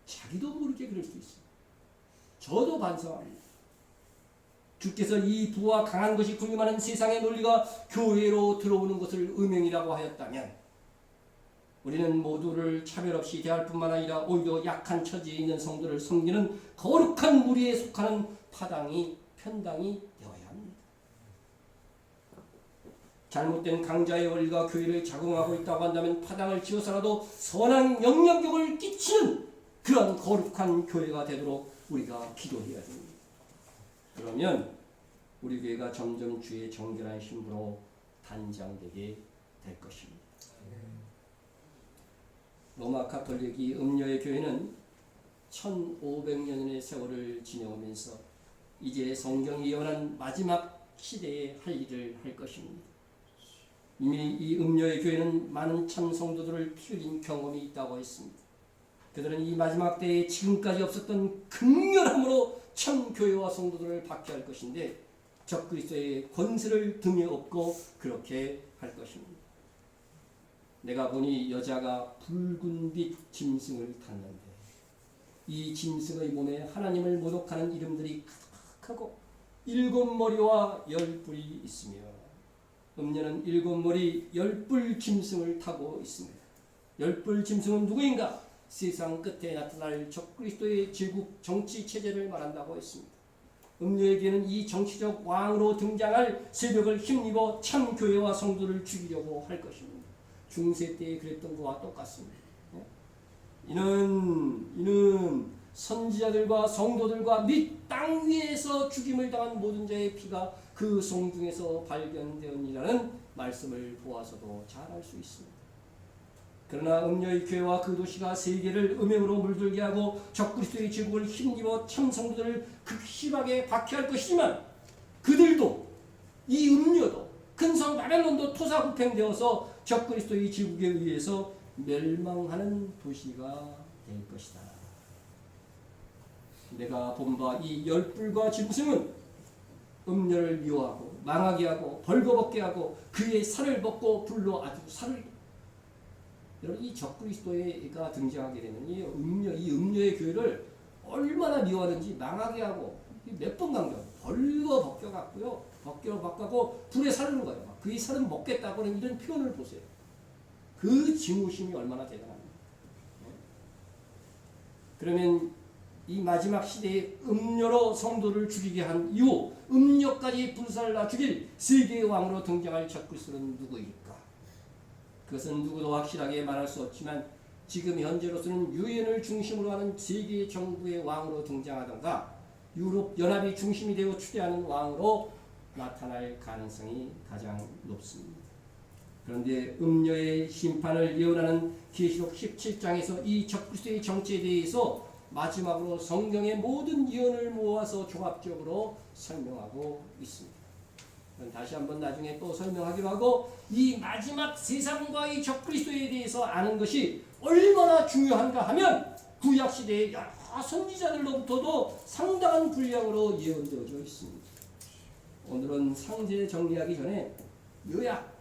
자기도 모르게 그럴 수 있습니다. 저도 반성합니다. 주께서 이 부와 강한 것이 군림하는 세상의 논리가 교회로 들어오는 것을 음행이라고 하였다면 우리는 모두를 차별 없이 대할 뿐만 아니라 오히려 약한 처지에 있는 성도를 섬기는 거룩한 무리에 속하는 편당이 되어야 합니다. 잘못된 강자의 원리가 교회를 작용하고 있다고 한다면 파당을 지어서라도 선한 영향력을 끼치는 그런 거룩한 교회가 되도록 우리가 기도해야 됩니다. 그러면 우리 교회가 점점 주의 정결한 신부로 단장되게 될 것입니다. 로마 가톨릭이 음녀의 교회는 1500년의 세월을 지내오면서 이제 성경이 예언한 마지막 시대에 할 일을 할 것입니다. 이미 이 음녀의 교회는 많은 참 성도들을 피 흘린 경험이 있다고 했습니다. 그들은 이 마지막 때에 지금까지 없었던 극렬함으로 참 교회와 성도들을 박해할 것인데 적그리스도의 권세를 등에 업고 그렇게 할 것입니다. 내가 보니 여자가 붉은빛 짐승을 탔는데 이 짐승의 몸에 하나님을 모독하는 이름들이 가득하고 7머리와 10뿔이 있으며 음녀는 7머리 10뿔 짐승을 타고 있습니다. 10뿔 짐승은 누구인가? 세상 끝에 나타날 적그리스도의 제국 정치 체제를 말한다고 했습니다. 음녀에게는 이 정치적 왕으로 등장할 세력을 힘입어 참 교회와 성도를 죽이려고 할 것입니다. 중세 때에 그랬던 것과 똑같습니다. 이는 선지자들과 성도들과 및 땅 위에서 죽임을 당한 모든 자의 피가 그 성중에서 발견되었니라는 말씀을 보아서도 잘 알 수 있습니다. 그러나 음녀의 교회와 그 도시가 세계를 음행으로 물들게 하고 적그리스도의 제국을 힘입어 참 성도들을 극심하게 박해할 것이지만 그들도 이 음녀도 큰성 바벨론도 토사구팽되어서 적그리스도의 제국에 의해서 멸망하는 도시가 될 것이다. 내가 본 바 이 10뿔과 짐승은 음녀를 미워하고 망하게 하고 벌거벗게 하고 그의 살을 벗고 불로 아주 살을 여러분 이 적그리스도가 등장하게 되면 이 음녀의 교회를 얼마나 미워하는지 망하게 하고 몇 번 강조 벌거벗겨 갖고요 벗겨 바꾸고 불에 사르는 거예요. 그의 살은 먹겠다고는 이런 표현을 보세요. 그 증오심이 얼마나 대단합니까? 그러면 이 마지막 시대에 음녀로 성도를 죽이게 한 이후 음녀까지 불살라 죽일 세계의 왕으로 등장할 적그리스도는 누구일까? 그것은 누구도 확실하게 말할 수 없지만 지금 현재로서는 유엔을 중심으로 하는 세계 정부의 왕으로 등장하던가 유럽 연합이 중심이 되어 추대하는 왕으로 나타날 가능성이 가장 높습니다. 그런데 음녀의 심판을 예언하는 계시록 17장에서 이 적그리스도의 정치에 대해서 마지막으로 성경의 모든 예언을 모아서 종합적으로 설명하고 있습니다. 다시 한번 나중에 또 설명하기로 하고 이 마지막 세상과의 적그리스도에 대해서 아는 것이 얼마나 중요한가 하면 구약시대의 여러 선지자들로부터도 상당한 분량으로 예언되어져 있습니다. 오늘은 상세 정리하기 전에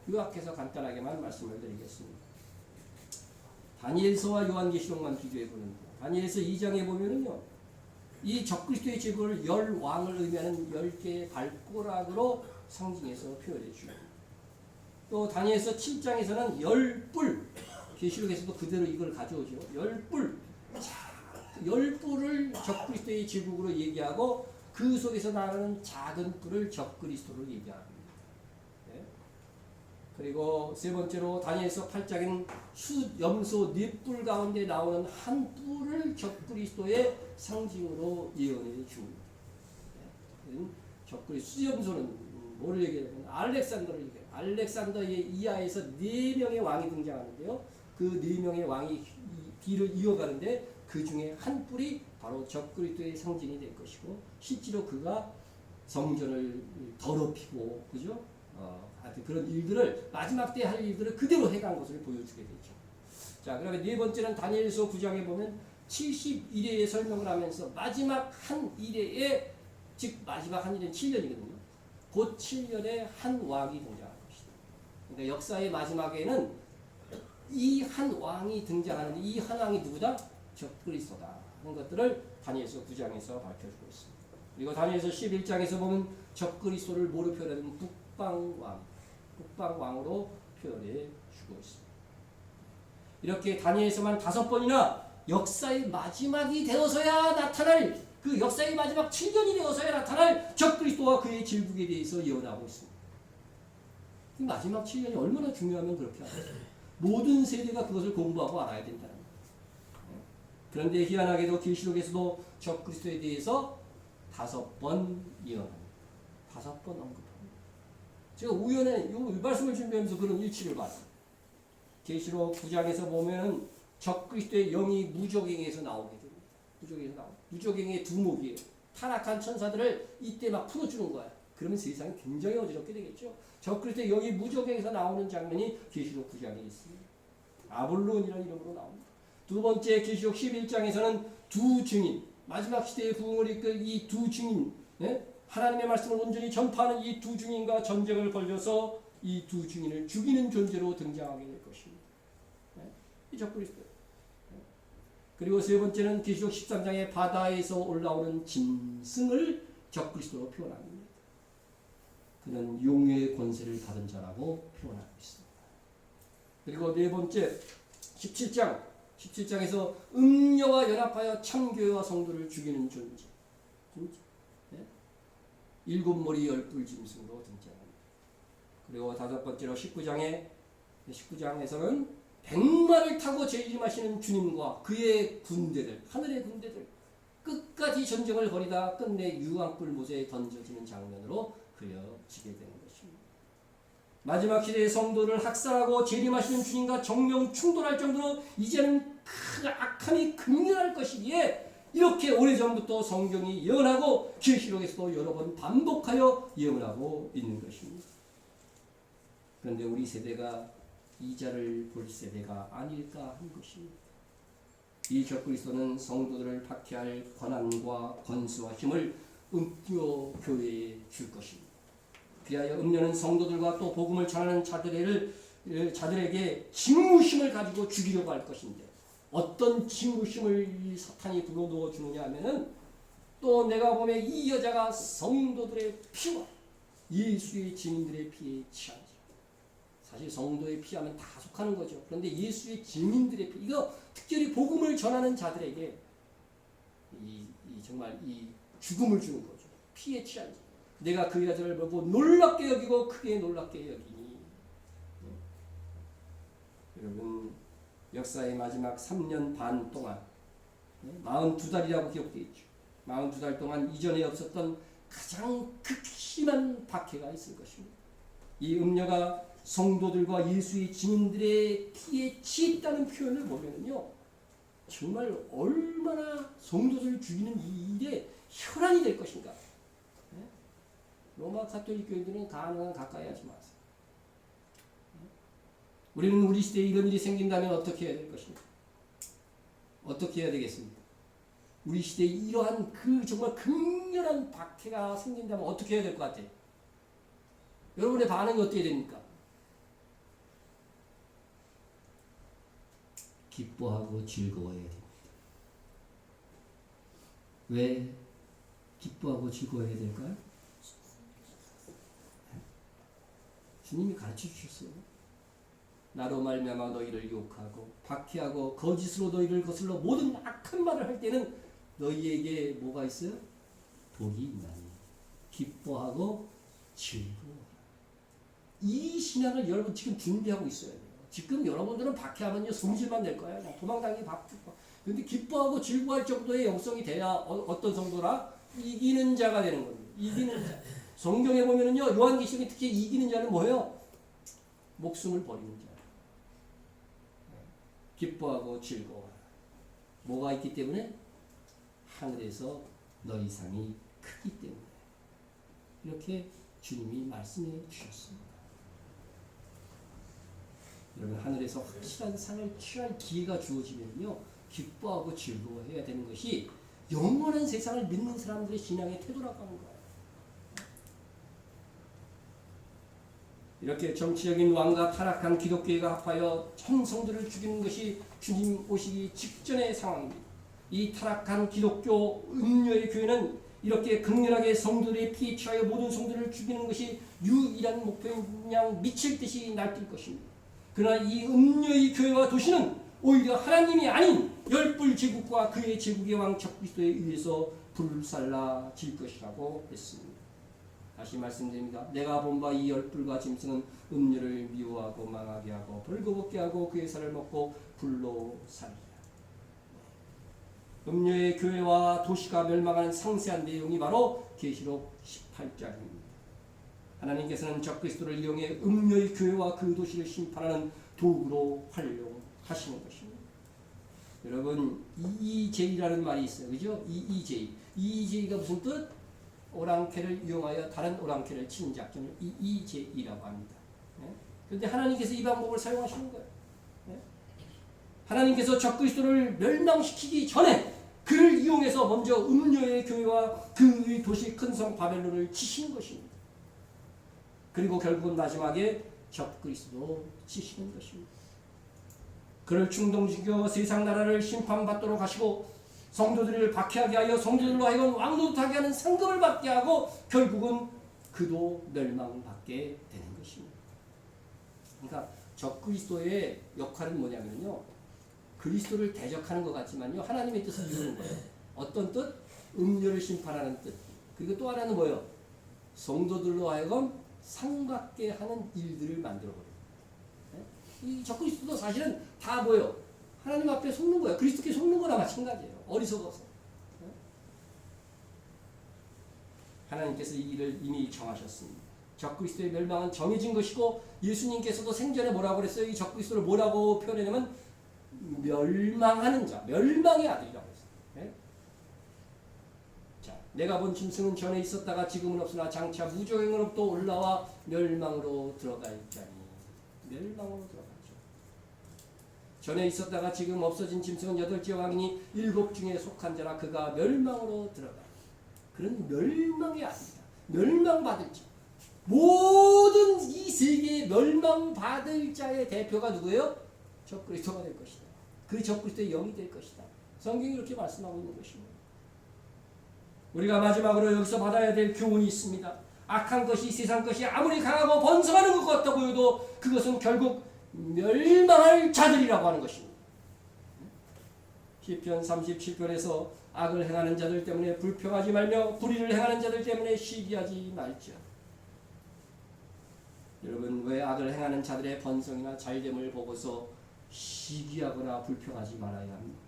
요약해서 간단하게만 말씀을 드리겠습니다. 다니엘서와 요한계시록만 비교해 보는데 다니엘서 2장에 보면은요 이 적그리스도의 제국을 10왕을 의미하는 10개의 발꼬락으로 상징해서 표현해 주고 또 다니엘서 7장에서는 10뿔 계시록에서도 그대로 이걸 가져오죠. 10뿔을 적그리스도의 제국으로 얘기하고 그 속에서 나가는 작은 뿔을 적그리스도로 얘기합니다. 그리고 세 번째로 다니엘서 8장에는 수염소 4뿔 가운데 나오는 한 뿔을 적그리스도의 상징으로 예언해 줍니다. 수염소는 뭐를 얘기하냐면 알렉산더를 얘기해요. 알렉산더의 이하에서 4명의 왕이 등장하는데요. 그 4명의 왕이 뒤를 이어가는데 그 중에 한 뿔이 바로 적그리스도의 상징이 될 것이고 실제로 그가 성전을 더럽히고 그죠? 하여튼 그런 일들을 마지막 때 할 일들을 그대로 해간 것을 보여주게 되죠. 자, 그다음에 네 번째는 다니엘서 9장에 보면 71회의 설명을 하면서 마지막 한 일회에, 즉 마지막 한 일은 7년이거든요. 곧 7년에 한 왕이 등장할 것이다. 그러니까 역사의 마지막에는 이 한 왕이 등장하는, 이 한 왕이 누구다? 적그리스도다 하는 것들을 다니엘서 9장에서 밝혀주고 있습니다. 그리고 다니엘서 11장에서 보면 적그리스도를 뭐로 표현하면 북방왕으로 표현해 주고 있습니다. 이렇게 다니엘서만 5번이나 역사의 마지막이 되어서야 나타날, 그 역사의 마지막 7년이 되어서야 나타날 적그리스도와 그의 질국에 대해서 예언하고 있습니다. 마지막 7년이 얼마나 중요하면 그렇게 하죠. 모든 세대가 그것을 공부하고 알아야 된다는 거예요. 그런데 희한하게도 계시록에서도 적그리스도에 대해서 5번 예언합니다. 5번 언급합니다. 제가 우연히 이 말씀을 준비하면서 그런 일치를 봤어요. 계시록 9장에서 보면 적그리스도의 영이 무적행에서 나오게 됩니다. 무적행의 두목이에요. 타락한 천사들을 이때 막 풀어주는 거야. 그러면 세상이 굉장히 어지럽게 되겠죠. 적그리스도의 영이 무적행에서 나오는 장면이 계시록 9장에 있습니다. 아볼론이라는 이름으로 나옵니다. 두 번째 계시록 11장에서는 두 증인, 마지막 시대의 부흥을 이끌 이 두 증인, 하나님의 말씀을 온전히 전파하는 이 두 증인과 전쟁을 벌여서 이 두 증인을 죽이는 존재로 등장하게 될 것입니다. 이 적그리스도. 그리고 세 번째는 계시록 13장의 바다에서 올라오는 짐승을 적그리스도로 표현합니다. 그는 용의 권세를 받은 자라고 표현하고 있습니다. 그리고 네 번째 17장에서 음녀와 연합하여 참교회와 성도를 죽이는 존재. 일곱 머리 열불 짐승으로 등장합니다. 그리고 다섯 번째로 19장에서는 백마를 타고 재림하시는 주님과 그의 군대들, 하늘의 군대들, 끝까지 전쟁을 벌이다 끝내 유황불 못에 던져지는 장면으로 그려지게 되는 것입니다. 마지막 시대의 성도를 학살하고 재림하시는 주님과 정면 충돌할 정도로 이제는 그 악함이 극렬할 것이기에 이렇게 오래전부터 성경이 예언하고 계시록에서도 여러 번 반복하여 예언하고 있는 것입니다. 그런데 우리 세대가 이자를 볼 세대가 아닐까 하는 것입니다. 이 적그리스도는 성도들을 박해할 권한과 권수와 힘을 음료 교회에 줄 것입니다. 그리하여 음료는 성도들과 또 복음을 전하는 자들에게 직무심을 가지고 죽이려고 할 것인데, 어떤 직무심을 이 사탄이 불어넣어 주느냐 하면은, 또 내가 보면 이 여자가 성도들의 피와 예수의 증인들의 피에 취한다. 사실 성도의 피하면 다 속하는 거죠. 그런데 예수의 증인들의 피, 이거 특별히 복음을 전하는 자들에게 정말 이 죽음을 주는 거죠. 피에 취하지. 내가 그 여자를 보고 놀랍게 여기고 크게 놀랍게 여기니. 여러분, 역사의 마지막 3년 반 동안 42달이라고 기록되어 있죠. 42달 동안 이전에 없었던 가장 극심한 박해가 있을 것입니다. 이 음녀가 성도들과 예수의 증인들의 피에 취했다는 표현을 보면요, 정말 얼마나 성도들을 죽이는 이 일에 혈안이 될 것인가. 로마 가톨릭 교인들은 가능한 가까이 하지 마세요. 우리는 우리 시대에 이런 일이 생긴다면 어떻게 해야 될 것인가? 어떻게 해야 되겠습니까? 우리 시대에 이러한 그 정말 극렬한 박해가 생긴다면 어떻게 해야 될 것 같아요? 여러분의 반응이 어떻게 됩니까? 기뻐하고 즐거워해야 됩니다. 왜 기뻐하고 즐거워해야 될까요? 주님이 가르쳐 주셨어요. 나로 말미암아 너희를 욕하고 박해하고 거짓으로 너희를 거슬러 모든 악한 말을 할 때는 너희에게 뭐가 있어요? 복이 있나니 기뻐하고 즐거워. 이 신앙을 여러분 지금 준비하고 있어야 돼요. 지금 여러분들은 박해하면요 성질만 낼 거예요. 그냥 도망다니기 바쁘고. 그런데 기뻐하고 즐거워할 정도의 영성이 돼야 어떤 성도라? 이기는 자가 되는 겁니다. 이기는 자. 성경에 보면은요, 요한계시록에 특히 이기는 자는 뭐예요? 목숨을 버리는 자. 기뻐하고 즐거워. 뭐가 있기 때문에? 하늘에서 너희 상이 크기 때문에. 이렇게 주님이 말씀해 주셨습니다. 여러분 하늘에서 확실한 상을 취할 기회가 주어지면요 기뻐하고 즐거워해야 되는 것이 영원한 세상을 믿는 사람들의 신앙의 태도라고 하는 거예요. 이렇게 정치적인 왕과 타락한 기독교회가 합하여 천성들을 죽이는 것이 주님 오시기 직전의 상황입니다. 이 타락한 기독교 음녀의 교회는 이렇게 극렬하게 성도들의 피에 취하여 모든 성도들을 죽이는 것이 유일한 목표인 그냥 미칠 듯이 날뛸 것입니다. 그러나 이 음녀의 교회와 도시는 오히려 하나님이 아닌 열불 제국과 그의 제국의 왕 적그리스도에 의해서 불살라질 것이라고 했습니다. 다시 말씀드립니다. 내가 본 바 이 열불과 짐승은 음료를 미워하고 망하게 하고 벌거벗게 하고 그의 살을 먹고 불로 살리라. 음료의 교회와 도시가 멸망하는 상세한 내용이 바로 계시록 18장입니다. 하나님께서는 적그리스도를 이용해 음료의 교회와 그 도시를 심판하는 도구로 활용하시는 것입니다. 여러분 EEJ라는 말이 있어요. 그죠? EEJ. EEJ가 무슨 뜻? 오랑캐를 이용하여 다른 오랑캐를 치는 작전을 EEJ라고 합니다. 그런데 하나님께서 이 방법을 사용하시는 거예요. 하나님께서 적그리스도를 멸망시키기 전에 그를 이용해서 먼저 음료의 교회와 그의 도시 큰 성 바벨론을 치시는 것입니다. 그리고 결국은 마지막에 적그리스도 치시는 것입니다. 그를 충동시켜 세상 나라를 심판받도록 하시고 성도들을 박해하게 하여 성도들로 하여금 왕노릇하게 하는 상급을 받게 하고 결국은 그도 멸망받게 되는 것입니다. 그러니까 적그리스도의 역할은 뭐냐면요. 그리스도를 대적하는 것 같지만요. 하나님의 뜻을 이루는 거예요. 어떤 뜻? 음료를 심판하는 뜻. 그리고 또 하나는 뭐예요? 성도들로 하여금 상받게 하는 일들을 만들어버려요. 이 적그리스도도 사실은 다 뭐예요? 하나님 앞에 속는 거예요. 그리스도께 속는 거나 마찬가지예요. 어리석어서. 하나님께서 이 일을 이미 정하셨습니다. 적그리스도의 멸망은 정해진 것이고 예수님께서도 생전에 뭐라고 그랬어요? 이 적그리스도를 뭐라고 표현했냐면 멸망하는 자, 멸망의 아들이라고 했어요. 자, 내가 본 짐승은 전에 있었다가 지금은 없으나 장차 무저행으로부터 올라와 멸망으로 들어갈 자니 멸망으로 들어가죠. 전에 있었다가 지금 없어진 짐승은 8째 왕이니 7 중에 속한 자라 그가 멸망으로 들어가. 그런 멸망의 아들이다. 멸망받을 자. 모든 이 세계의 멸망받을 자의 대표가 누구예요? 적그리스도가 될 것이다. 그 적그리스도의 영이 될 것이다. 성경이 이렇게 말씀하고 있는 것입니다. 우리가 마지막으로 여기서 받아야 될 교훈이 있습니다. 악한 것이 세상 것이 아무리 강하고 번성하는 것 같아 보여도 그것은 결국 멸망할 자들이라고 하는 것입니다. 시편 37편에서 악을 행하는 자들 때문에 불평하지 말며 불의를 행하는 자들 때문에 시기하지 말자. 여러분 왜 악을 행하는 자들의 번성이나 잘됨을 보고서 시기하거나 불평하지 말아야 합니까?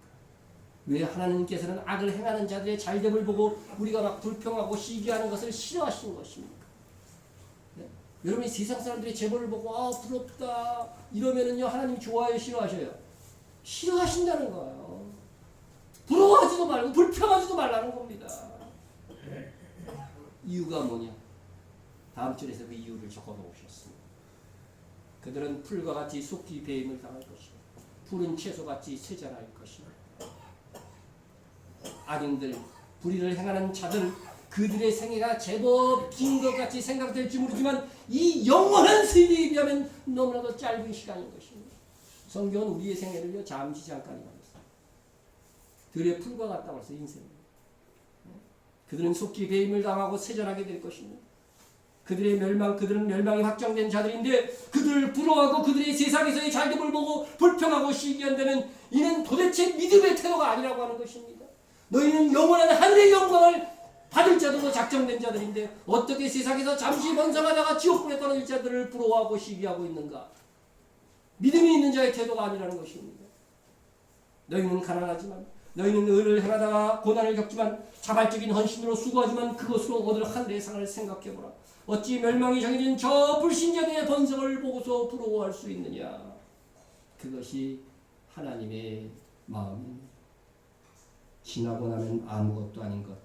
왜 하나님께서는 악을 행하는 자들의 잘됨을 보고 우리가 막 불평하고 시기하는 것을 싫어하시는 것입니까? 네? 여러분이 세상 사람들의 재벌을 보고 아 부럽다 이러면은요 하나님이 좋아해요 싫어하셔요? 싫어하신다는 거예요. 부러워하지도 말고 불평하지도 말라는 겁니다. 이유가 뭐냐? 다음 절에서 그 이유를 적어 놓으셨습니다. 그들은 풀과 같이 속기 배임을 당할 것이고 푸른 채소같이 쇠잔할 것이며 악인들 불의를 행하는 자들 그들의 생애가 제법 긴 것 같이 생각될지 모르지만 이 영원한 세계에 비하면 너무나도 짧은 시간인 것입니다. 성경은 우리의 생애를요 잠시 잠깐이라고 했어요. 들의 풀과 같다고 해서 인생입니다. 그들은 속기 배임을 당하고 쇠잔하게 될 것입니다. 그들의 멸망, 그들은 멸망이 확정된 자들인데 그들을 부러워하고 그들의 세상에서의 잘됨을 보고 불평하고 시기한다면 이는 도대체 믿음의 태도가 아니라고 하는 것입니다. 너희는 영원한 하늘의 영광을 받을 자들로 작정된 자들인데 어떻게 세상에서 잠시 번성하다가 지옥불에 떨어질 자들을 부러워하고 시기하고 있는가? 믿음이 있는 자의 태도가 아니라는 것입니다. 너희는 가난하지만 너희는 의를 행하다가 고난을 겪지만 자발적인 헌신으로 수고하지만 그것으로 얻을 하늘의 상을 생각해보라. 어찌 멸망이 정해진 저 불신자들의 번성을 보고서 부러워할 수 있느냐. 그것이 하나님의 마음입니다. 지나고 나면 아무것도 아닌 것.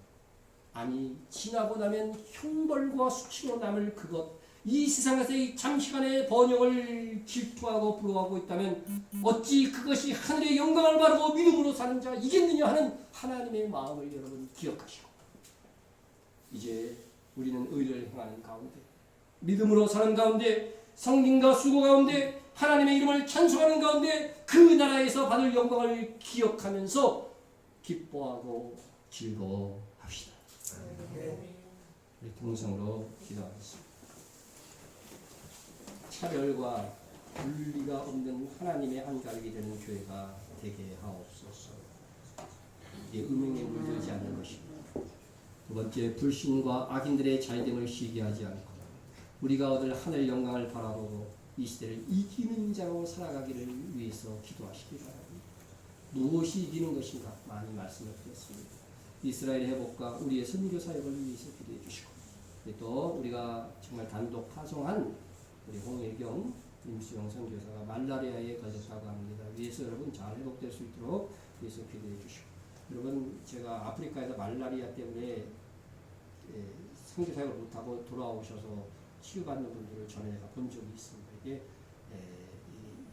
아니 지나고 나면 형벌과 수치로 남을 그것. 이 세상에서 이 잠시간의 번영을 질투하고 부러워하고 있다면 어찌 그것이 하늘의 영광을 바라고 믿음으로 사는 자가 이겠느냐 하는 하나님의 마음을 여러분 기억하시고, 이제 우리는 의를 행하는 가운데, 믿음으로 사는 가운데, 성김과 수고 가운데, 하나님의 이름을 찬송하는 가운데 그 나라에서 받을 영광을 기억하면서 기뻐하고 즐거워합시다. 우리 동성으로 기도하겠습니다. 차별과 분리가 없는 하나님의 한가족이 되는 교회가 되게 하옵소서. 이게 음행에 물들지 않는 것입니다. 두 번째, 불신과 악인들의 잘됨을 시기하지 않고 우리가 얻을 하늘 영광을 바라보고 이 시대를 이기는 자로 살아가기를 위해서 기도하시기 바랍니다. 무엇이 이기는 것인가 많이 말씀을 드렸습니다. 이스라엘의 회복과 우리의 선교 사역을 위해서 기도해 주시고, 또 우리가 정말 단독 파송한 우리 홍혜경 임수영 선교사가 말라리아에 걸렸다고 합니다. 위에서 여러분 잘 회복될 수 있도록 위해서 기도해 주시고, 여러분 제가 아프리카에서 말라리아 때문에 선교 사역을 못하고 돌아오셔서 치유받는 분들을 전에 본 적이 있습니다. 이게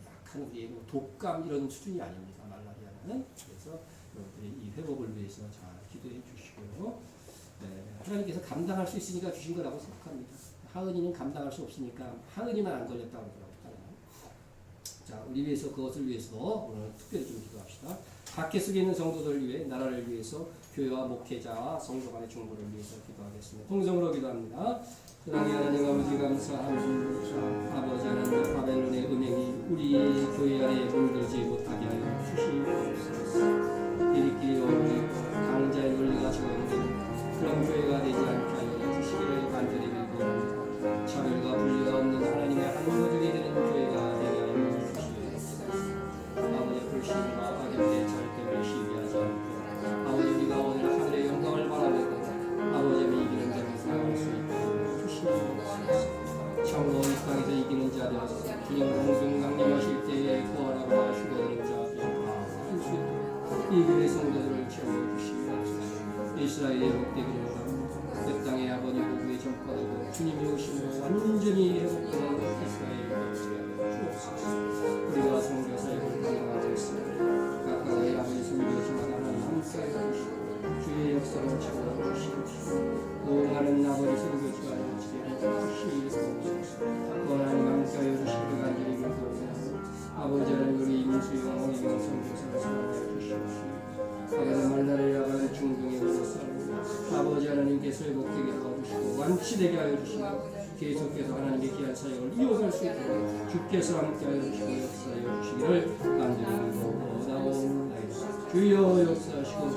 약한 우리의 독감 이런 수준이 아닙니다. 말라리아는. 그래서 여러분들이 이 회복을 위해서 잘 기도해 주시고요. 하나님께서 감당할 수 있으니까 주신 거라고 생각합니다. 하은이는 감당할 수 없으니까 하은이만 안 걸렸다고 그러더라고요. 자, 우리 위해서 그것을 위해서 오늘 특별히 좀 기도합시다. 밖에 속에 있는 성도들을 위해, 나라를 위해서, 교회와 목회자와 성도 간의 중보를 위해서 기도하겠습니다. 통성으로 기도합니다. 사랑의 하나님 아버지 감사합니다. 아버지 하나님, 바벨론의 음행이 우리 교회 안에 물들지 못하게 하여 주시옵소서. 이리끼리 어울리고 강자의 논리가 적용되는 그런 교회가 되지 않게 하여 주시기를 간절히 기도합니다. 차별과 분리가 없는 하나님의 한 가족이 되는 교회가 되게 하여 주시옵소서. 아버지, 불신과 악인의 잘됨을 시기하지 않고 아버지, 우리가 오늘 하늘의 영광을 바라보고 아버지의 이기는 자를 살아갈 수 있도록 주시옵소서. 참으로 이 땅에서 이기는 자 되어서 주님 공중 강림하실 때에 구하라고 하시고 오는 자 되어 수 있도록 이 교회 성도들을 채워주시옵소서. 이스라엘의 복되기를 바랍니다. 그 땅의 아버지 고구의 전파도 주님이 오심으로 완전히 회복되는 이스라엘을 되게 주옵소서. 우리가 선교사역을 감당하고 있습니다. 각각의 아버지 선교지마다 하나님 함께하여 주시고 주의 역사를 채워주시옵소서. 많은 아버지 선교지가 되게 주시옵소서. 하나님 함께하여 주시기를 간절히 기도합니다. 아버지 하나님, 우리 임수영 홍익영 선교사를 사랑해 주시옵소서. 아버지, 말라리아가 중동에 오셨사옵니다. 아버지 하나님께서 회복되게 도와주시고 완치되게 하여 주시고 계속해서 하나님의 귀한 사역을 이어갈 수 있도록 주께서 함께하여 주시고 역사하여 주시기를 간절히 원하옵나이다. 주여 역사하시고